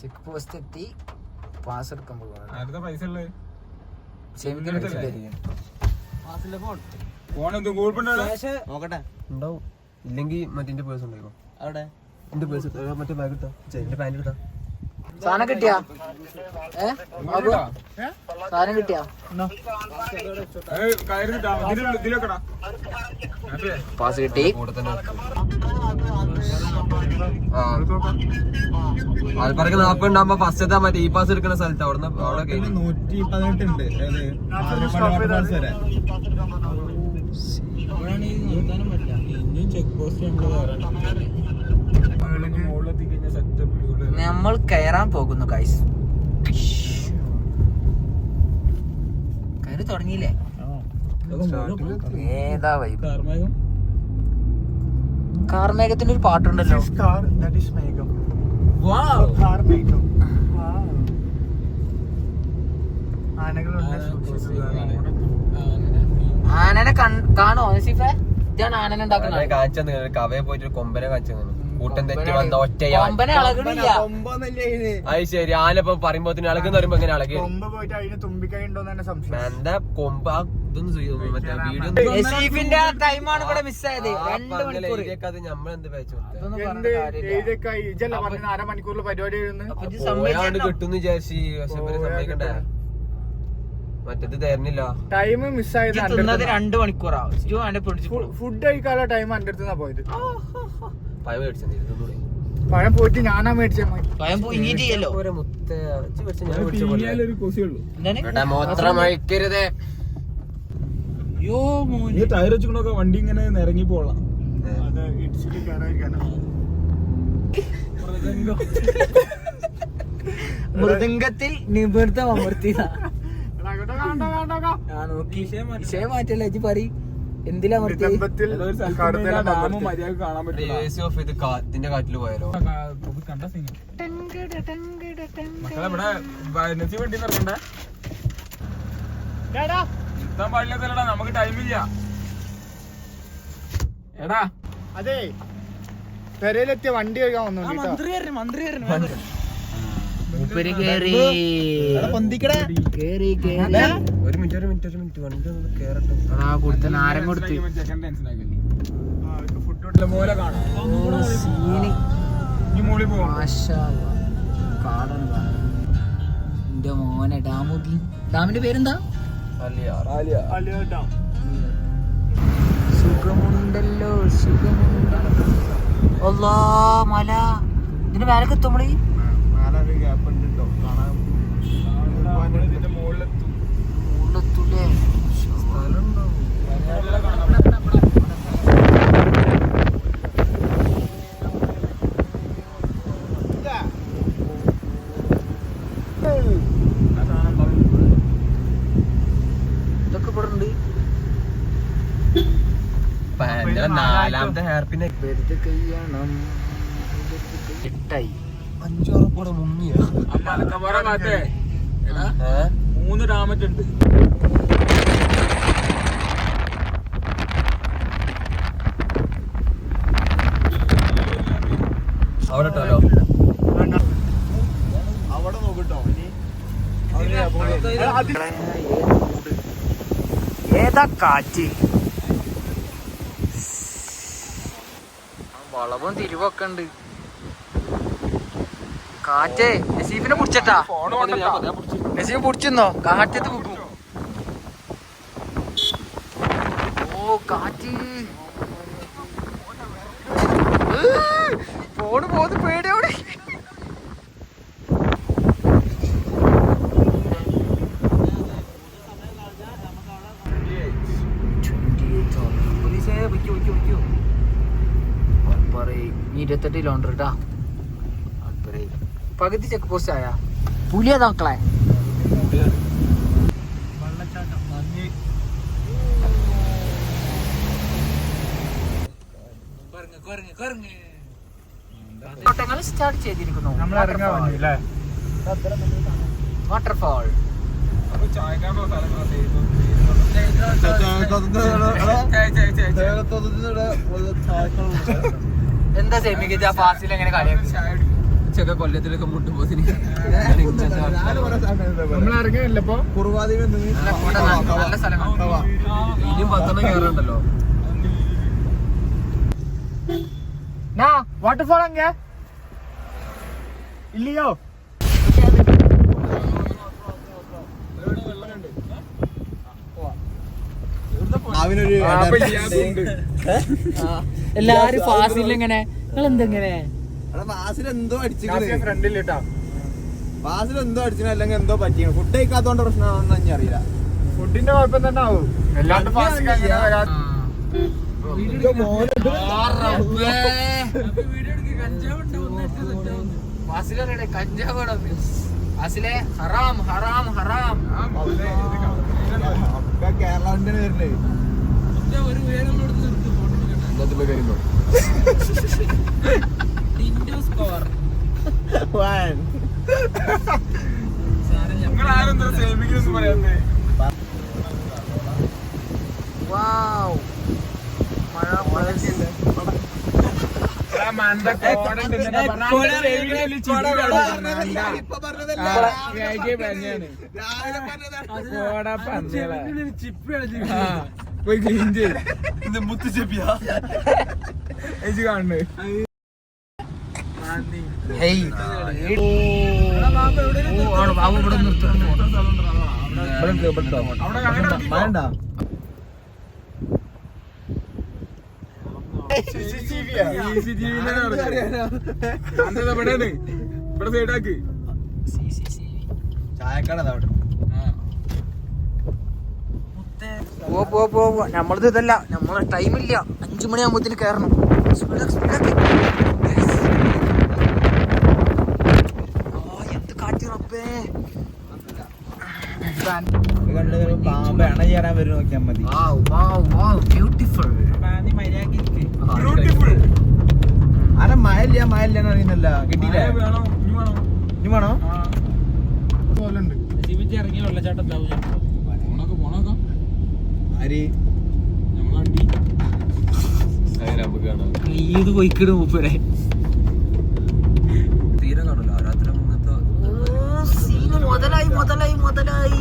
ചെക്ക് പോസ്റ്റ് എത്തി. പാസ് എടുക്കാൻ പൈസ ഉണ്ടാവും. ഇല്ലെങ്കിൽ മറ്റേ പേഴ്സ് ഉണ്ടായിക്കോ. അവിടെ എന്റെ പേഴ്സ് മറ്റേ ബാഗ് എടുത്താ. എന്റെ പാന്റ് എടുത്താ. സാധനം കിട്ടിയാ? സാധനം കിട്ടിയാ? പാസ് കിട്ടി. കൂടെ തന്നെ ആൾക്കാർക്ക് 40 ഉണ്ടാകുമ്പോ ഫസ്റ്റത്തെ മറ്റേ ഈ പാസ് എടുക്കുന്ന സ്ഥലത്ത് അവിടെ 118 ഉണ്ട്. ചെക്ക് പോസ്റ്റ് നമ്മൾ കയറാൻ പോകുന്നു ഗൈസ്. കയറി തുടങ്ങിയില്ലേ? ഏതാ വൈബ്? കാർമേഘത്തിന്റെ ഒരു പാട്ടുണ്ടല്ലോ. ആനനെ കാണോ നസീഫേ? ഇതാണ് ആനനെ ഉണ്ടാക്കുന്നത്. കാണിച്ചു കവയെ പോയിട്ട് ഒരു കൊമ്പനെ കാണിച്ചു. കൂട്ടം തെറ്റി വന്ന ഒറ്റയാ. കൊമ്പനെ അളകണില്ല. അത് ശരി. ആനപ്പോ പറയുമ്പോ ഇളകുന്ന പറയുമ്പോ എങ്ങനെ ഇളകി? എന്താ കൊമ്പ് ഇതൊന്നും മറ്റേ വീഡിയോ നസീഫിന്റെ ടൈമാണ് ഇവിടെ മിസ്സായത്. 2 മണിക്കൂർ. അത് നമ്മളെന്ത് പേച്ചു അരമണിക്കൂറിൽ പരിപാടി പോയാണ്ട് കിട്ടുന്ന് വിചാരിച്ചു. പക്ഷെ സമ്മതിക്കണ്ടേ? മറ്റേത് തരുന്നില്ല. ടൈം മിസ്സായത് 2 മണിക്കൂറാവും. ഫുഡ് കഴിക്കാനുള്ള ടൈം എന്റെ അടുത്ത് പോയത്. പഴം മേടിച്ചു. പഴം പോയിട്ട് ഞാനാ മേടിച്ച പഴം പോയില്ലോ. മൂത്രം അഴിക്കരുതേ. ടയർ വെച്ചോക്കെ വണ്ടി ഇങ്ങനെ ഇറങ്ങി പോളാം. അത് ഇടിച്ചിട്ട് കയറാതിരിക്കാനാ. മൃദംഗത്തിൽ നിബിഡം അമർത്തി. ആ നോക്കി വിഷയം മാറ്റല്ലേ ഇജ്ജ് പറ എന്തിലാ നിർത്തി നിതംബത്തിൽ കടന്നെല്ലാം ഡാമും മര്യാദ കാണാൻ പറ്റില്ല. ഇതിന്റെ കാറ്റില് പോയാലോ? കണ്ട സീൻ മക്കളെ ഇവിടെ നസീ വണ്ടി ഇറങ്ങണ്ടേ? നിർത്താൻ പാടില്ലാത്തല്ലടാ, നമുക്ക് ടൈമില്ല. എടാ അതെ പെരയിലെത്തിയ വണ്ടി കഴുകാൻ വന്നു മൂപ്പര് കേറി കേറി ഒരു മിനിറ്റ് വണ്ടി ഒന്ന് കേറട്ടെ. കൊടുത്ത നാരം കൊടുത്ത് ഫുഡ് പോലെ കാണാം. സീന് ഇനി മോളിൽ പോകും. കാടൻ എന്റെ മോനെ ഡാമിന്റെ പേരെന്താ? സുഖമുണ്ടല്ലോ സുഖമുണ്ടല്ലോ. അല്ലാ മല ഇതിന് മേലൊക്കെ എത്തുമ്പളി മുകളിലെത്തൂലേ? ഇതൊക്കെ ഇവിടെ ഉണ്ട്. നാലാമത്തെ ഹെയർ പിന്നെ വെറുതെ കയ്യണം 8 5 ഉറപ്പോടെ മുങ്ങിയ മലക്കപ്പാറ ഭാഗത്തെ 3 ഡാമറ്റുണ്ട്. അവിടെ ഇട്ടാലോ? അവിടെ നോക്കട്ടോ ഏതാ കാറ്റ്? വളവും തിരിവൊക്കെ ഉണ്ട്. കാറ്റ് നസീഫിനെ പിടിച്ചട്ടാ. നസീഫ് പിടിച്ചെന്നോ? കാറ്റത്ത് വെക്കും. ഓ കാറ്റ് ഫോണ് പോന്ന് പേടിയോടെ. പോലീസേ വിളിക്കൂ 28 കിലോമീറ്റർ കേട്ടാ. പകുതി ചെക്ക് പോസ്റ്റ് ആയാ പുലിയ നോക്കളെ. സ്റ്റാർട്ട് ചെയ്തിരിക്കുന്നു. വാട്ടർഫാൾ എന്താ സെമിക്ക് ഫാസിൽ എങ്ങനെ കളിയാക്കി ചെക്ക കൊല്ലത്തിലൊക്കെ മുട്ടുപോത്തിന് നമ്മൾ ഇറങ്ങിയല്ലോ കുറുവാദ്വീപ് നല്ല സ്ഥലമാണ്. ഇനിയും 10 കയറുണ്ടല്ലോ. വാട്ടർഫാൾ എങ്ക ഇല്ലയോ? എല്ലാരും ഫാസിൽ എങ്ങനെ നിങ്ങൾ എന്തെങ്ങനെ എന്തോ ഫ്രണ്ടിൽ കേട്ടാ എന്തോ അടിച്ചിനോ അല്ലെങ്കിൽ എന്തോ പറ്റിയോ. ഫുഡ് കഴിക്കാത്തോണ്ട് പ്രശ്നമാണെന്ന് ഞാൻ അറിയില്ല. ഫുഡിന്റെ കുഴപ്പം തന്നെ ആവും. എല്ലാണ്ട് ഫാസ്റ്റ് അങ്ങനെ വരാ. ഫാസിലെ ഹറാം ഹറാം ഹറാം. കേരള വണ്ടിയാണ് വരുന്നത്. കാര്യണ്ടോ? നിങ്ങളാരെന്താ സേമിക്കുന്നു പറയാത്തേ? വാവ് മഴ പോയി ക്ലീൻ ചെയ്ത് മുത്തുചെപ്പിയാ കാണുന്നത്. ബാബു ഇവിടെ നിർത്തുന്നു. ഇവിടെ സൈഡാക്ക് ചായക്കട അവിടെ. പോ നമ്മളത് ഇതല്ല, നമ്മളെ ടൈമില്ല. 5 മണിയാകുമ്പോത്തിന് കയറണം. എന്ത് കാറ്റ് റബ്ബേ. പാമ്പ് അണ ചേരാൻ വരും നോക്കിയാൽ മതി. ബ്യൂട്ടിഫുൾ. ആരെ മഴയില്ല അറിയുന്നല്ല കിട്ടിയില്ല. ഇനി വേണോ പോലുണ്ട്. ഇറങ്ങിയ വെള്ളച്ചാട്ടത്തിലാവും ആര് അങ്ങനെ നമുക്ക് കാണാം. ഇത് പോയിക്കിടും മൂപ്പരെ. തീരെ കാണില്ല രാത്രി മുന്നത്തെ മുതലായി.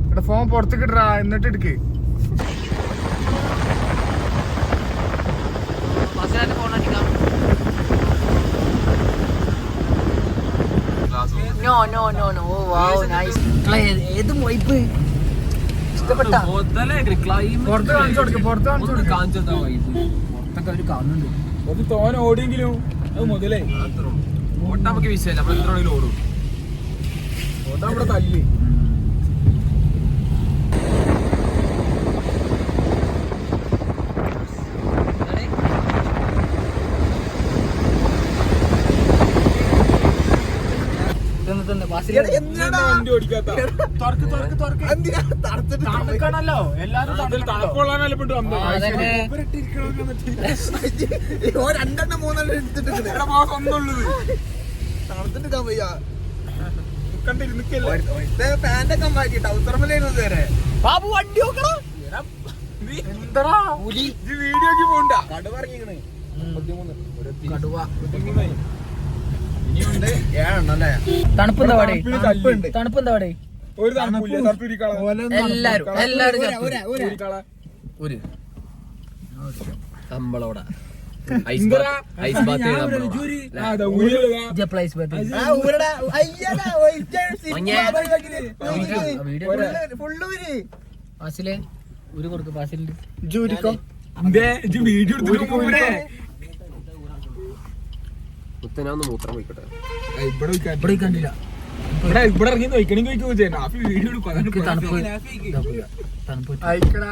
ഇവിടെ ഫോൺ പുറത്തേക്ക് ഇടറാ, എന്നിട്ട് എടുക്ക്. No. Oh, wow, nice. ഏത് വൈബ് ഇഷ്ടപ്പെട്ട? പുറത്ത് കാണിച്ചു കൊടുക്ക്, പുറത്ത് കാണിച്ചു കൊടുക്ക്. പുറത്തൊക്കെ അവര് കാണുന്നുണ്ട്. അത് തോനെ ഓടിയെങ്കിലും അത് മുതലേ ഓട്ടം നമുക്ക് വിഷയമില്ല, നമ്മൾ എത്ര വേണമെങ്കിലും ഓടും. ഓട്ടം നമ്മുടെ തല്ലി. വണ്ടി ഓടിക്കാത്ത തണുക്കണല്ലോ, എല്ലാരും തണുപ്പൊള്ളാനല്ലേ പെട്ടു വന്നത്. രണ്ടെണ്ണം മൂന്നെണ്ണം എടുത്തിട്ട് ഒന്നുള്ളത് തണുത്തിട്ട് വയ്യ. കണ്ടിരുന്നിക്കല്ലേ പാന്റൊക്കെ മാറ്റി ടൗസർമലായിരുന്നു നേരെ. ബാബു വണ്ടി നോക്കണം. വീഡിയോക്ക് പോണ്ട. കടുവ ഇറങ്ങിക്കണ്. കടുവ. ഇനിയുണ്ട് 7 എണ്ണം അല്ലേ? തണുപ്പ് എന്താ പാടെ? തണുപ്പുണ്ട്. തണുപ്പ് എന്താ പാടെ? ഒരു തണുപ്പില്ല. തണുപ്പിരിക്കള എല്ലാരും ഒരു നമ്മളോട ഐസ് ബാത്ത് ജപ്ലൈസ് ബാത്ത്. പാസിലെ ഒരു കൊടുക്ക് പാസിലുണ്ട്. ജൂരിക്കോ വീഡിയോ എടുത്തിട്ട് മുത്തനാന്ന് മൂത്രം പോയിക്കട്ടെ. ഇവിടെ കണ്ടില്ല. ഇവിടെ ഇറങ്ങി നോക്കണെങ്കിൽ വീഡിയോ എടുക്കും. തണുപ്പ് തണുപ്പ്. അയക്കടാ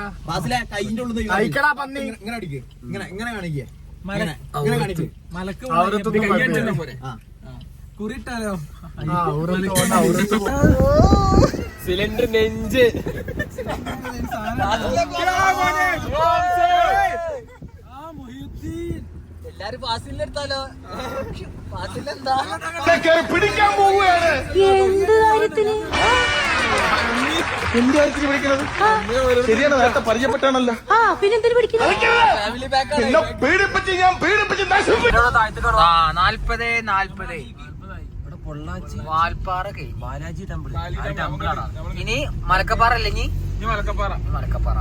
കൈന്റെ ഉള്ളിൽ അയക്കടാ പന്നി. ഇങ്ങനെ അടിക്ക്. ഇങ്ങനെ കാണിക്കേ. മലക്ക് അവിടത്തൊന്നും കുഴപ്പമില്ല. പോരെ കുറിട്ടാലോ സിലിണ്ടർ നെഞ്ച് എല്ലാരും പാസിലെടുത്താലോ? പാസിലെന്താ പിടിക്കാൻ പോവുകയാണ്. ശരിയാണ്, നേരത്തെ പരിചയപ്പെട്ടാണല്ലോ. Family back. 40 Valparai Balaji temple ഇനി മലക്കപ്പാറ അല്ലേ? ഇനി മലക്കപ്പാറ മലക്കപ്പാറ.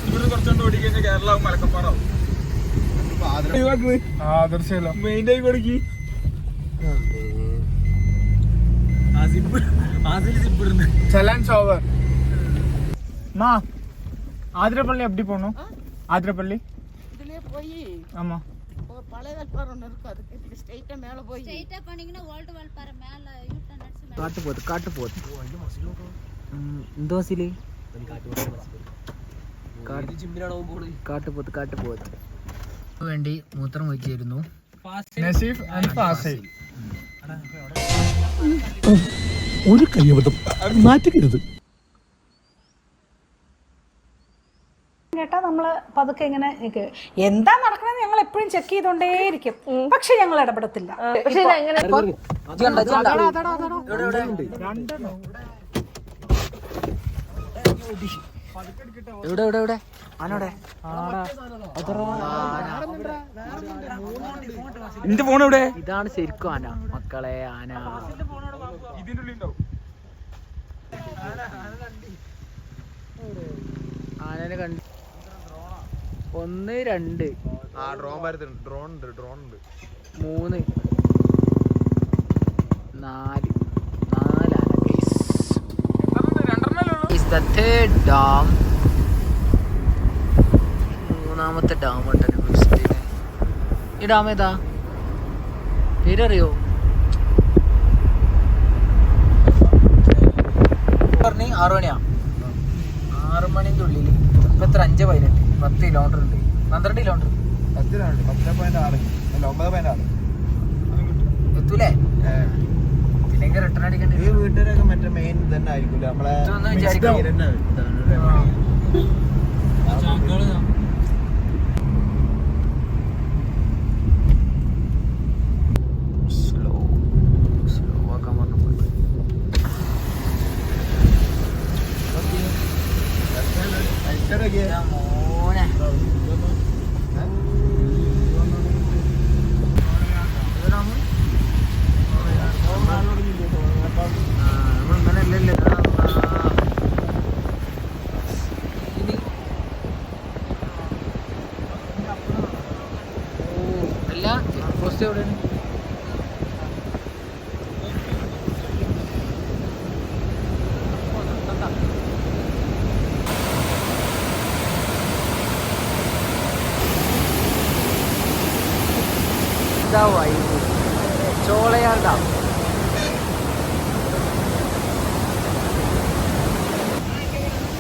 ഇവിടെ കുറച്ചുകൊണ്ട് ഓടിക്കഴിഞ്ഞാൽ കേരള മലക്കപ്പാറ ആദർശല്ലോ മെയിൻ ആയി കൊടുക്കി. Challenge over. மா ஆதிரப்பள்ளி எப்படி போகணும்? ஆதிரப்பள்ளி இதுலயே போய் ஆமா பழைய வால்பாறை ஒன்று இருக்கும், அதுக்கு இப்படி ஸ்ட்ரைட்டா மேலே போய் ஸ்ட்ரைட்டா பண்ணீங்கன்னா ஓல்டு வால்பாறை மேல யூட்டர்ன் அடிச்சு കാട്ടുപോത്ത് എന്തോ വാസില്? കാട്ടുപോത്ത് വേണ്ടി മൂത്രം വയ്ക്കായിരുന്നു. നസീഫ് ആൻഡ് ഫാസിൽ. ഒരു കയ്യബദ്ധം മാറ്റുകരുത്. കേട്ടാ നമ്മള് പതുക്കെ ഇങ്ങനെ എന്താ നടക്കണെന്ന് ഞങ്ങൾ എപ്പോഴും ചെക്ക് ചെയ്തോണ്ടേയിരിക്കും, പക്ഷെ ഞങ്ങൾ ഇടപെടത്തില്ല. എവിടെ ആനോടെ എന്റെ ഫോൺ എവിടെ? ഇതാണ് ശരിക്കും ആന മക്കളെ. ആന ഇതിന്റെ ഉള്ളിൽ ഉണ്ടാവും. ആനനെ കണ്ടു. 1 2 ഡ്രോൺ വരുന്നുണ്ട്. ഡ്രോൺ ഉണ്ട് 3 4 ആന. Is the third dam. മൂന്നാമത്തെ ഡാം ഈ ഡാം ഏതാ പേരറിയോ? പറഞ്ഞ് 6 മണിയാ. 6 മണിന്റെ ഉള്ളിൽ ഇപ്പൊ എത്ര 5:18 10 കിലോമീറ്റർ ഉണ്ട്. 12 കിലോമീറ്റർ 10.6 9.6 എത്തൂലേ ഇല്ലെങ്കിൽ റിട്ടേൺ അടിക്കേണ്ടി ഈ വീട്ടുകാരൊക്കെ മറ്റേ മെയിൻ തന്നെ ആയിരിക്കും നമ്മളെ ഇതൊന്ന് വിചാരിക്കാം. സ്ലോ ആക്കാൻ പറഞ്ഞു മോനെ നമ്മളിങ്ങനല്ലേ അല്ല പോസ്റ്റ് എവിടെയാണ് ഇതാ വൈബ് ചോളയാർ ഡാം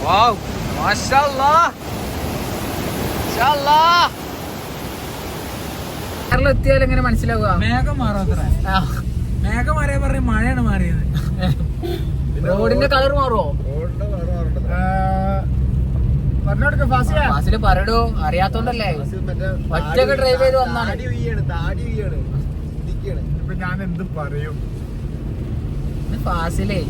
വാവ് മാഷാഅല്ലാഹ് മാഷാഅല്ലാഹ് കേരളം എത്തിയാൽ എങ്ങനെ മനസ്സിലാവുക മേഘം മാറാത്ര മേഘം മാറിയ പറഞ്ഞ മഴയാണ് മാറിയത് റോഡിന്റെ കളർ മാറുമോ പറഞ്ഞോടുക്ക ഫാസിയ ഫാസില് പറയടോ അറിയാത്തോണ്ടല്ലേ ഒറ്റക്ക് ഡ്രൈവ് ചെയ്ത് വന്നാണ് ഇപ്പൊ ഞാൻ എന്ത് പറയും ഇത് ഫാസിലേ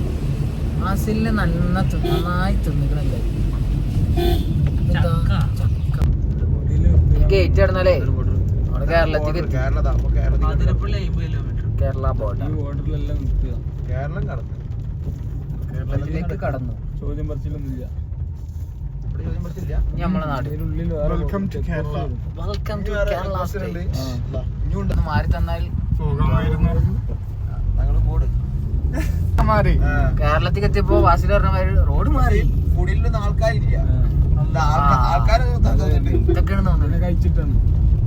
ഫാസിലിന് നന്നായി തിന്നിക്കണല്ലേ ഗേറ്റ് ഇടന്നല്ലേ അവിടെ കേരളത്തിൽ കേരള ബോർഡർ ബോർഡറിലെല്ലാം നിർത്തുക കേരളം കടന്നു കേരളത്തിലേക്ക് കടന്നു ചോദ്യം പറിച്ചിലൊന്നുമില്ല ഇവിടെ ചോദ്യം പറ്റില്ല ഇനി നമ്മളെ നാട് ഇതിനുള്ളിൽ welcome to Kerala welcome to Kerala state ഒന്ന് മാറി തന്നാൽ പോകാമായിരുന്നു ഞങ്ങള് ബോർഡ് മാറി കേരളത്തിലേക്ക് എത്തിയപ്പോ വാസിൽ പറഞ്ഞ മാതിരി റോഡ് മാറി കുടിയിലൊന്നും ആൾക്കാരില്ല ആൾക്കാർ ഇതൊക്കെയാണ് തോന്നുന്നത് കഴിച്ചിട്ടാണ്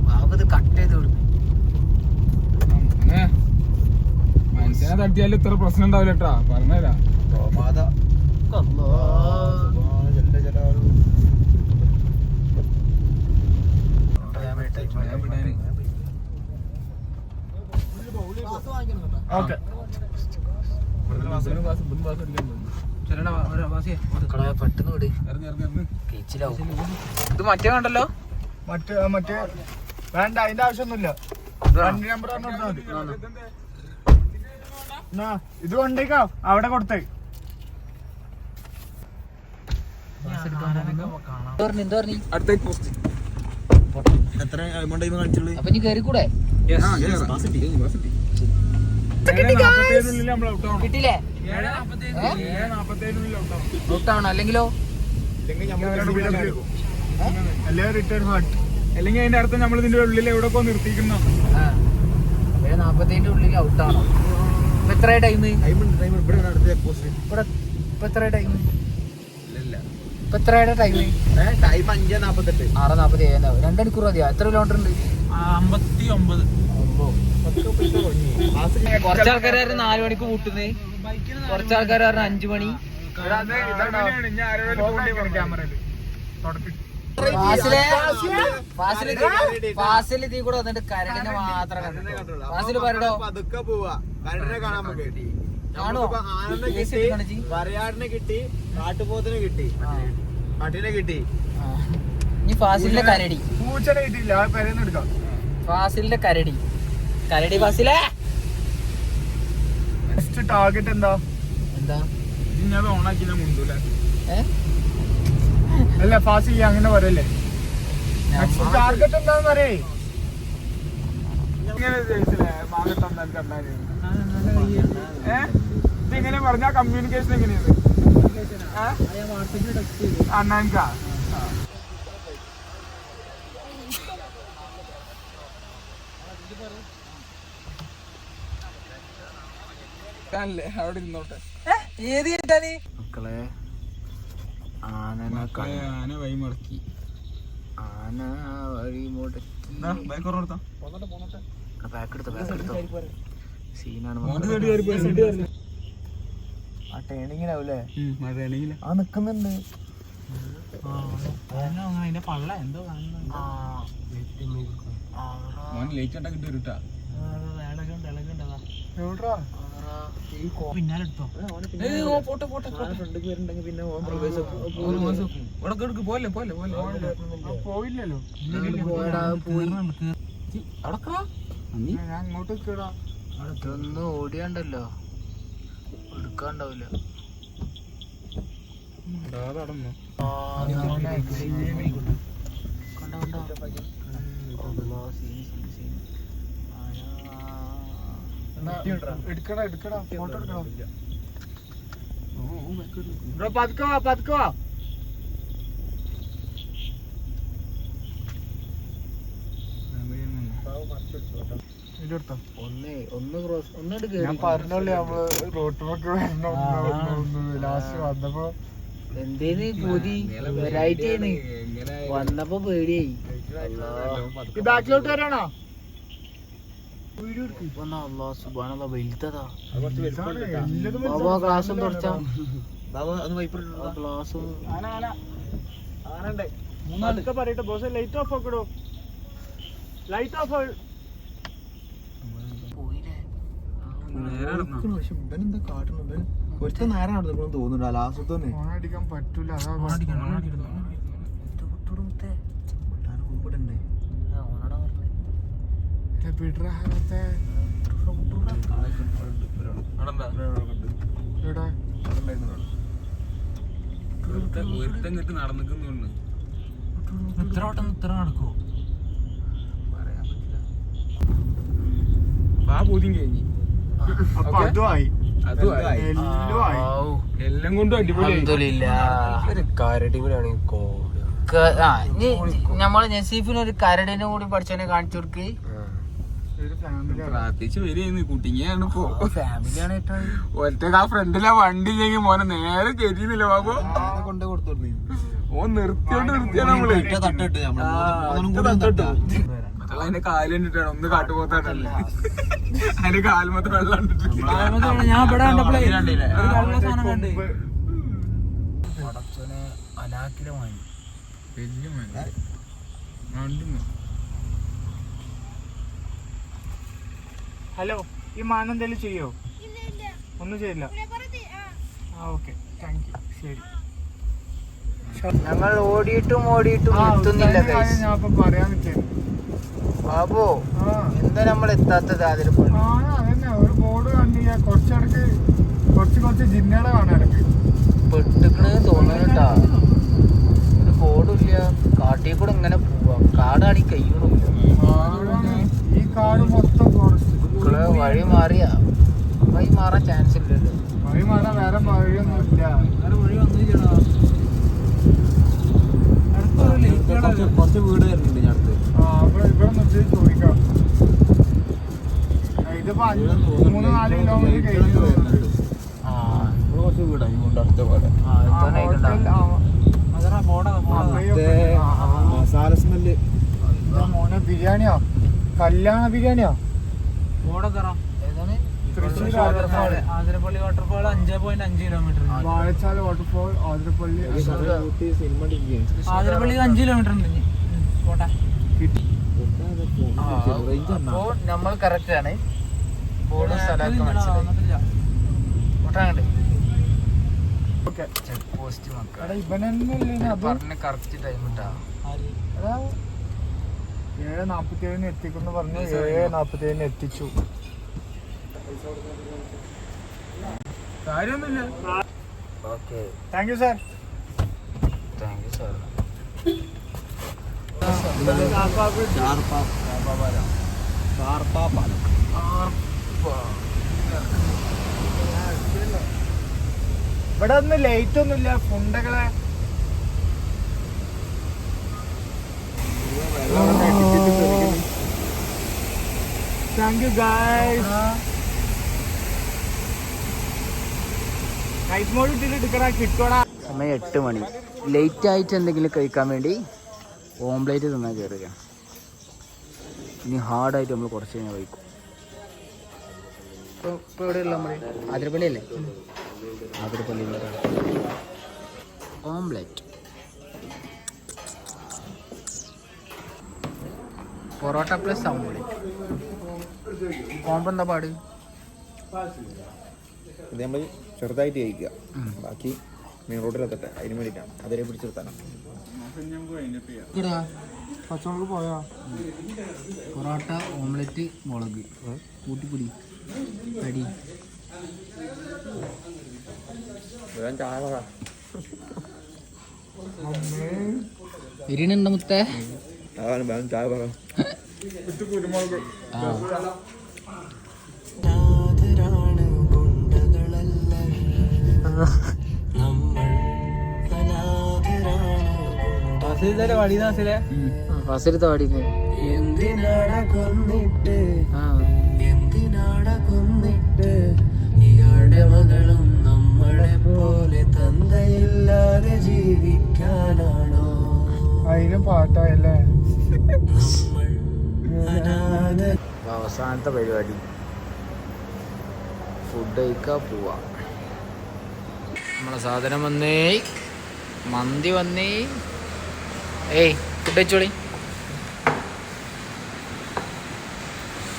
ബാബു ഇത് കട്ട് ചെയ്ത് കൊടുക്കും മനുഷ്യനെ തട്ടിയാലും ഇത്ര പ്രശ്നം ഉണ്ടാവില്ല കേട്ടാ പറഞ്ഞുതരാ ഓക്കെ പെട്ടെന്ന് വിട് കേച്ചിലാവും ഇത് മറ്റേ കണ്ടല്ലോ മറ്റേ വേണ്ട അതിന്റെ ആവശ്യമൊന്നുമില്ല വണ്ടി നമ്പർ പറഞ്ഞാൽ മതി ഇത് കൊണ്ടേക്കോ അവിടെ കൊടുത്തേ അടുത്തേക്ക് പോസ്റ്റ് എത്ര എമൗണ്ട് ടൈം കാണിച്ചുള്ളൂ അപ്പൊ ഇനി കയറി കൂടെ കിട്ടിയില്ലേ ഔട്ടാണോ അല്ലെങ്കിലോ അല്ലേ റിട്ടേൺ ഹാർട്ട് അല്ലെങ്കിൽ അതിന്റെ അർത്ഥം നമ്മൾ ഇതിന്റെ ഉള്ളിൽ എവിടെ നിർത്തിക്കുന്ന 47 ഉള്ളിൽ ഔട്ടാണോ ഇപ്പൊ എത്ര ടൈം ഇവിടെ ഇവിടെ ഇപ്പൊ എത്ര ടൈം ഇപ്പൊ എത്രയുടെ ടൈം ടൈം 5:48 6:47 2 മണിക്കൂർ മതിയോ എത്ര കിലോമീറ്റർ ഉണ്ട് 59 കുറച്ച് ആൾക്കാർ 4 മണിക്ക് കൂട്ടുന്നേ കുറച്ച് ആൾക്കാർ 5 മണി ഫാസിൽ ഇതീ കൂടെ വന്നിട്ട് കരടിനെ മാത്രം കണ്ടു ഫാസിൽ പറയടോ പതുക്കെ പോവാ കരടിനെ കാണാൻ നമുക്ക് കാണോ ആനനെ കിട്ടി വരയാടിനെ കിട്ടി കാട്ടുപോത്തിനെ കിട്ടി പട്ടിനെ കിട്ടി ഇനി ഫാസിലിന്റെ കരടി പൂച്ചനെ കിട്ടിയില്ല ആ പെരേന്ന് എടുക്കാം ഫാസിലിന്റെ കരടി കരടി ഫാസിലേ നെക്സ്റ്റ് ടാർഗറ്റ് എന്താ ഇനി അത് ഓണാക്കി ഞാൻ മുണ്ടൂല അല്ല ഫാസി അങ്ങനെ പറയല്ലേ നെക്സ്റ്റ് ടാർഗറ്റ് എന്താന്ന് പറയേ ഇതെങ്ങനെ പറഞ്ഞ കമ്മ്യൂണിക്കേഷൻ എങ്ങനെയാണ് അണ്ണാൻകാ അവിടെ ഇരുന്നോട്ടെ ഏത് കേട്ടാന് മക്കളെ ആന വഴി മുടക്കി ആന വഴി മുടക്കി ബാക്ക് എടുത്തോ സീനാണ് ആ ടേണിങ്ങിനാവൂലേ ആ നിക്കുന്നുണ്ട് അതിന്റെ പള്ള എന്തോ ആ ലേറ്റ് കിട്ടാ എവിടാ പിന്നാലെ എടുത്തോ പോട്ടെ ഫ്രണ്ടിൽ വരുന്നുണ്ടെങ്കിൽ പിന്നെ ഓൻ പോലെ പോയില്ലല്ലോ ഞാൻ അങ്ങോട്ട് നിൽക്കടാ. അതൊന്നും ഓടിയാണ്ടല്ലോ എടുക്കാണ്ടാവില്ല. എടുക്കടാ ഫോട്ടോ എടുക്കടാ. പതുക്കോ ഇതെടുത്തോ. ഞാൻ പറഞ്ഞല്ലേ നമ്മള് റോട്ടിലൊക്കെ വരണം ലാസ്റ്റ് വന്നപ്പോ എന്തേന്ന് പൂതി വെറൈറ്റി വന്നപ്പോ പേടിയായി. ഈ ബാക്കിലോട്ട് വരാണോ? വലുതതാ എല്ലതും ബാബാ ഗ്ലാസും തുടച്ചാ ഗ്ലാസും മൂന്നാളൊക്കെ പറയട്ടെ ബോസ്. ലൈറ്റ് ഓഫ് ആക്കടോ, ലൈറ്റ് ഓഫ്. പക്ഷെ ഇവനെന്താ കാട്ടണത്? ഒരുത്ത നേരം നടന്നിക്കണെന്ന് തോന്നുന്നുണ്ട് ലാസ്റ്റത്തെ അടിക്കാൻ പറ്റൂല. അതാ മുമ്പിടണ്ടേ പീറ്ററാത്തെ എവിടെ ഒരുത്തങ്ങിട്ട് നടന്നിക്കുന്നുണ്ട്. ഇത്ര വട്ടം ഇത്ര നടക്കുവോ? പറയാൻ പറ്റില്ല. ആ പൂതിയും കഴിഞ്ഞു. അപ്പൊ അതുമായി അതും എല്ലാം ആയി. എല്ലാം കൊണ്ടും അടിപൊളിയായി. കരടിപൊളിയാണ് നമ്മളെ നസീഫിനൊരു കരടിനെ കൂടി പഠിച്ചവനെ കാണിച്ചു കൊടുക്ക്. ഒരു ഫാമിലി പ്രാർത്ഥിച്ച് വരികയെന്ന് കുട്ടിങ്ങയാണ് ഇപ്പൊ. ഫാമിലിയാണ് ഏറ്റവും ഒറ്റ ആ ഫ്രണ്ടിലെ വണ്ടി ചെയ്യും മോനെ നേരെ കയറ്റിന്നില്ല ബാബു. കൊണ്ട് കൊടുത്തു ഓ നിർത്തിയാണ് നമ്മള് തട്ടിട്ട് അതിന്റെ കാല് കണ്ടിട്ടാണ് ഒന്ന് കാട്ടുപോത്താട്ടല്ലേ അതിന്റെ കാൽമത്തെ വെള്ളം ഞാൻ ഇവിടെ പടച്ചോനെ അലാക്കിലമായി. വലിയ ഹലോ, ഈ മാനം എന്തെങ്കിലും ചെയ്യോ? ഒന്നും ചെയ്യില്ല. Okay, thank U. ശരി. ഞങ്ങൾ ഓടിയിട്ടും എത്തുന്നില്ല guys. ഞാൻ ഇപ്പൊ പറയാൻ നിൽക്കുന്നു. ബാബു എന്താ നമ്മൾ എത്താത്തത്? അതിരപ്പള്ളി അതന്നെ ഒരു ബോർഡ് കണ്ടില്ല. കുറച്ച് ജിന്നുകളെ കാണാൻ ഇടയ്ക്ക് പെട്ടിക്കണ് തോന്നുന്നുട്ടാ. ഒരു ബോർഡും ഇല്ല. കാട്ടിൽ കൂടെ ഇങ്ങനെ പോവാം. കാടാണ് ഈ കയ്യോടും. ഈ കാട് മൊത്തം ഫോറസ്റ്റ്. വഴി മാറിയാ വഴി മാറാൻ ചാൻസ് ഇല്ലല്ലോ. വഴി മാറാൻ വേറെ വഴിയൊന്നും ഇല്ല. കുറച്ച് വീട് വരുന്നുണ്ട് ഞാൻ അടുത്ത്. ഇവിടെ നിർത്തി ചോദിക്കാം. ഇതിപ്പോ 3-4 കിലോമീറ്റർ കഴിഞ്ഞു. കുറച്ച് വീടായി അടുത്ത പോലെ മസാല സ്മെല്ല്. മോനെ ബിരിയാണിയോ? കല്യാണ ബിരിയാണിയോ? Thrissur Athirappilly waterfall 5.5 kilometre. Vazhachal waterfall Athirappilly. Cinema Athirappilly 5 kilometre ഉണ്ട്. കോട്ടെ അപ്പോ നമ്മൾ കറക്റ്റ് ആണ്. ബോർഡ് സ്ഥലമൊക്കെ മനസ്സിലായി. ചെക്ക് പോസ്റ്റ് മക്കളെ പറഞ്ഞ കറക്റ്റ് ടൈം ഇട്ടാ. 7:47 എത്തിക്കുന്നു പറഞ്ഞു. 7:47 എത്തിച്ചു. കാര്യമൊന്നുമില്ല. Okay, thank you sir. Thank you sir. ഇവിടെ ഒന്നും ലൈറ്റ് ഒന്നുമില്ല. ഫുണ്ടകളെ thank you guys. Night mode ഇട്ടിട്ട് എടുക്കടാ, കിട്ടോടാ. സമയം 8 മണി. ലേറ്റ് ആയിട്ട് എന്തെങ്കിലും കഴിക്കാൻ വേണ്ടി ഓംപ്ലേറ്റ് തിന്നാൻ കയറുക. ഇനി ഹാർഡായിട്ട് നമ്മൾ കുറച്ച് കഴിഞ്ഞാൽ കഴിക്കും. ഇപ്പോൾ എവിടെയുള്ള നമ്മൾ ആതിരപ്പള്ളി അല്ലേ? ആതിരപ്പള്ളി ഓംപ്ലേറ്റ്, പൊറോട്ട പ്ലസ് ഓംപ്ലേറ്റ്. കോമ്പോ എന്താ പാട്? ഇത് നമ്മൾ ചെറുതായിട്ട് കഴിക്കുക, ബാക്കി മെയിൻ റോഡിലെത്തട്ടെ, അതിന് വേണ്ടിയിട്ടാണ് അതിനെ പിടിച്ചെടുത്താനാണ്. പച്ചമുളക് പോയാ പൊറോട്ട, ഓംലെറ്റ്, മുളക് കൂട്ടിപ്പൊടി അടി ബിരിയാണി മുത്തേ. അതാണ് ചായ പറ. ഫസിലത്തെ പാടിന്ന് ഇയാളുടെ മകളും നമ്മളെ പോലെ തന്തയില്ലാതെ ജീവിക്കാനാണോ? അതിന് പാട്ടായല്ലേ. അവസാനത്തെ പരിപാടി ഫുഡ് കഴിക്കാൻ പോവാ. നമ്മളെ സാധനം വന്നേ, മന്തി വന്നേ. ഏയ് ഫുഡ് കഴിച്ചോളി.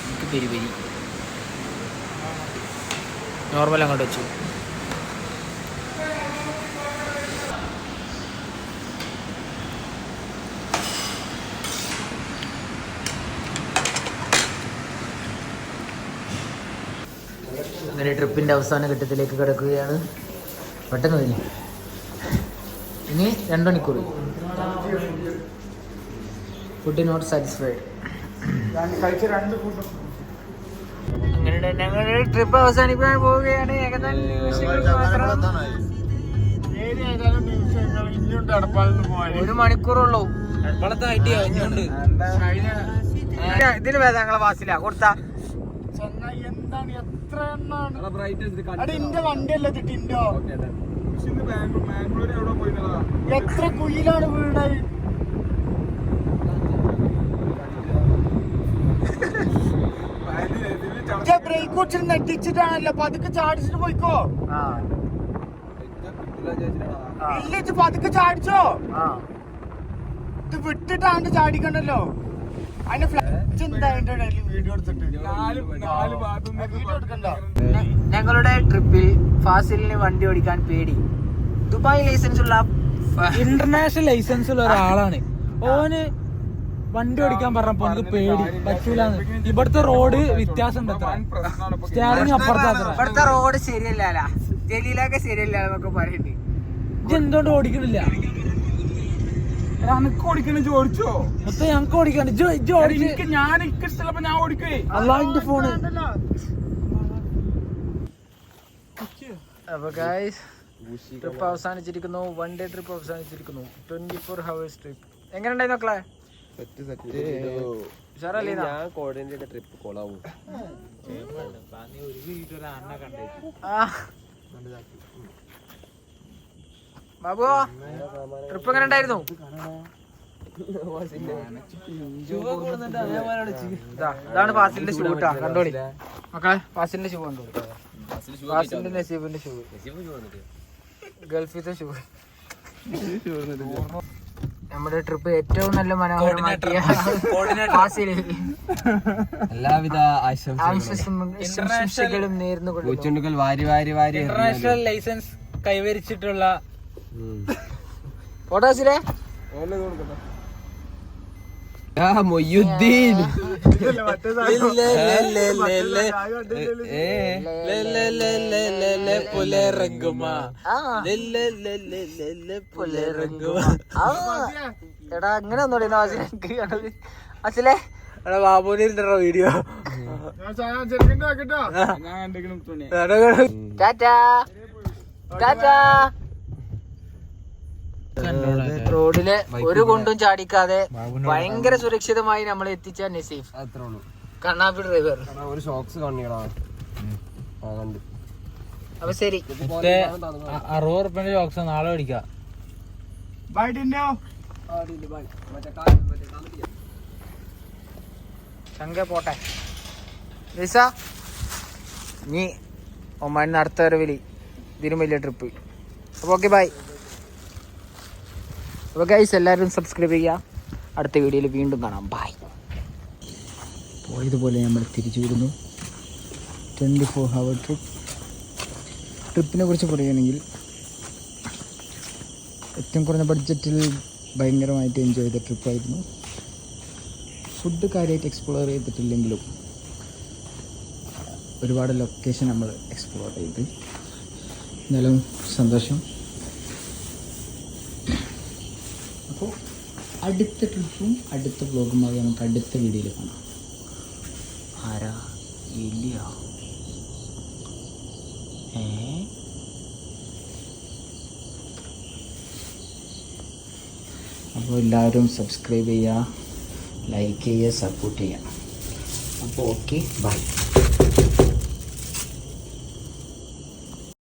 എനിക്ക് പെരി പെരി നോർമൽ അങ്ങോട്ട് വെച്ചു. അങ്ങനെ ട്രിപ്പിൻ്റെ അവസാന ഘട്ടത്തിലേക്ക് കിടക്കുകയാണ്. പെട്ടെന്ന് വരും. ഇനി 2 മണിക്കൂർ. Food not satisfied. അങ്ങനെ ഞങ്ങളുടെ ട്രിപ്പ് അവസാനിക്കാൻ പോവുകയാണ്. ഏകദേശം 1 മണിക്കൂറുള്ളൂ. ഇതിന് വേദ ഞങ്ങളെ വാസില കൊടുത്താ എന്താണ് എത്ര എണ്ണാണ് ഇന്റെ വണ്ടിയല്ല ടിൻഡോ. എത്ര കുയിലാണ് വീണത്. ബ്രേക്ക് കുറിച്ച് നെട്ടിച്ചിട്ടാണല്ലോ. പതുക്കെ ചാടിച്ചിട്ട് പോയിക്കോ. ഇല്ല പതുക്കെ ചാടിച്ചോ. ഇത് വിട്ടിട്ടാണ്ട് ചാടിക്കണ്ടല്ലോ. അതിന്റെ ഫ്ലാറ്റ് എന്താ വീഡിയോ എടുത്തിട്ട് ഞങ്ങളുടെ ട്രിപ്പിൽ ഫാസിലിന് വണ്ടി ഓടിക്കാൻ പേടി. ദുബായ് ലൈസൻസ് ഉള്ള ഇന്റർനാഷണൽ ലൈസൻസ് ഉള്ള ഒരാളാണ്. ഓന് വണ്ടി ഓടിക്കാൻ പറഞ്ഞപ്പോ എനിക്ക് പേടി പറ്റൂലെന്ന്. ഇവിടുത്തെ റോഡ് വ്യത്യാസം സ്റ്റാറിങ് അപ്പുറത്താത്ര. ഇവിടുത്തെ റോഡ് ശരിയല്ല, ജലീലൊക്കെ ശരിയല്ല എന്നൊക്കെ പറയുന്നുണ്ട്. ഇത് എന്തുകൊണ്ട് ഓടിക്കണില്ല? അനക്ക് ഓടിക്കണ ഓടിച്ചോ? മൊത്തം ഞങ്ങക്ക് ഓടിക്കാണ്ട് ഞാൻ ഇഷ്ടമുള്ളപ്പോ ഞാൻ ഓടിക്കേ. അല്ലാന്റെ ഫോണ്. അപ്പൊ ഗൈസ് ട്രിപ്പ് അവസാനിച്ചിരിക്കുന്നു. 1 ഡേ ട്രിപ്പ് അവസാനിച്ചിരിക്കുന്നു. 24 hours ട്രിപ്പ്. എങ്ങനെ ഉണ്ടായി നോക്കളെ? ഞാൻ കോർഡിനേറ്റ് ട്രിപ്പ് കൊളാവും. ബാബു ട്രിപ്പ് എങ്ങനെ ഉണ്ടായിരുന്നു? ഇതാണ് ഫാസിലിന്റെ ഷൂ കേട്ടാ, കണ്ടോളി മക്കളെ. ഫാസിലിന്റെ ഷൂ കണ്ടോളി. ഫാസിലിന്റെ നസീബിന്റെ ഷൂ, ഗൾഫിത്തെ ഷൂ. നമ്മുടെ ട്രിപ്പ് ഏറ്റവും നല്ല മനോഹരമാക്കിയ എല്ലാവിധ ആശംസകളും നേർന്നുകൊണ്ട് ഇന്റർനാഷണൽ ലൈസൻസ് കൈവരിച്ചിട്ടുള്ള ഫോട്ടോസിലെ മൊയ്യുദ്ദീൻ എടാ അങ്ങനെ ഒന്നും അസിലെ എടാ ബാബുവിന്റെ വീഡിയോ. ടാറ്റാ ടാറ്റാ. റോഡില് ഒരു കൊണ്ടും ചാടിക്കാതെ ഭയങ്കര സുരക്ഷിതമായി നമ്മൾ എത്തിച്ച നസീഫ്, കണ്ണാപ്പി ഡ്രൈവർ. ഒരു ഷോക്സ് കാണിക്കടാ. അപ്പൊ ശരി, 60 റുപ്യന്റെ ജോക്സ് നാളെ മേടിക്കാം. ശങ്ക പോട്ടെ നിസ. നീ ഒമാനിന്ന് അടുത്ത വരവില് ഇതിനും വലിയ ട്രിപ്പ്. അപ്പൊ ഓക്കെ ബൈ. അപ്പോൾ ഗൈസ് എല്ലാവരും സബ്സ്ക്രൈബ് ചെയ്യുക. അടുത്ത വീഡിയോയിൽ വീണ്ടും കാണാം. ബൈ. പോയതുപോലെ നമ്മൾ തിരിച്ചു വിടുന്നു. 24-hour ട്രിപ്പിനെ കുറിച്ച് പറയുകയാണെങ്കിൽ ഏറ്റവും കുറഞ്ഞ ബഡ്ജറ്റിൽ ഭയങ്കരമായിട്ട് എൻജോയ് ചെയ്ത ട്രിപ്പായിരുന്നു. ഫുഡ് കാര്യമായിട്ട് എക്സ്പ്ലോർ ചെയ്തിട്ടില്ലെങ്കിലും ഒരുപാട് ലൊക്കേഷൻ നമ്മൾ എക്സ്പ്ലോർ ചെയ്ത്, എന്നാലും സന്തോഷം. അപ്പോൾ അടുത്ത ട്രിപ്പും അടുത്ത വ്ലോഗുമായി നമുക്ക് അടുത്ത വീഡിയോയിൽ കാണാം. ആരാ ഇല്ല അപ്പോൾ എല്ലാവരും സബ്സ്ക്രൈബ് ചെയ്യുക, ലൈക്ക് ചെയ്യുക, സപ്പോർട്ട് ചെയ്യുക. അപ്പോൾ ഓക്കെ, ബൈ.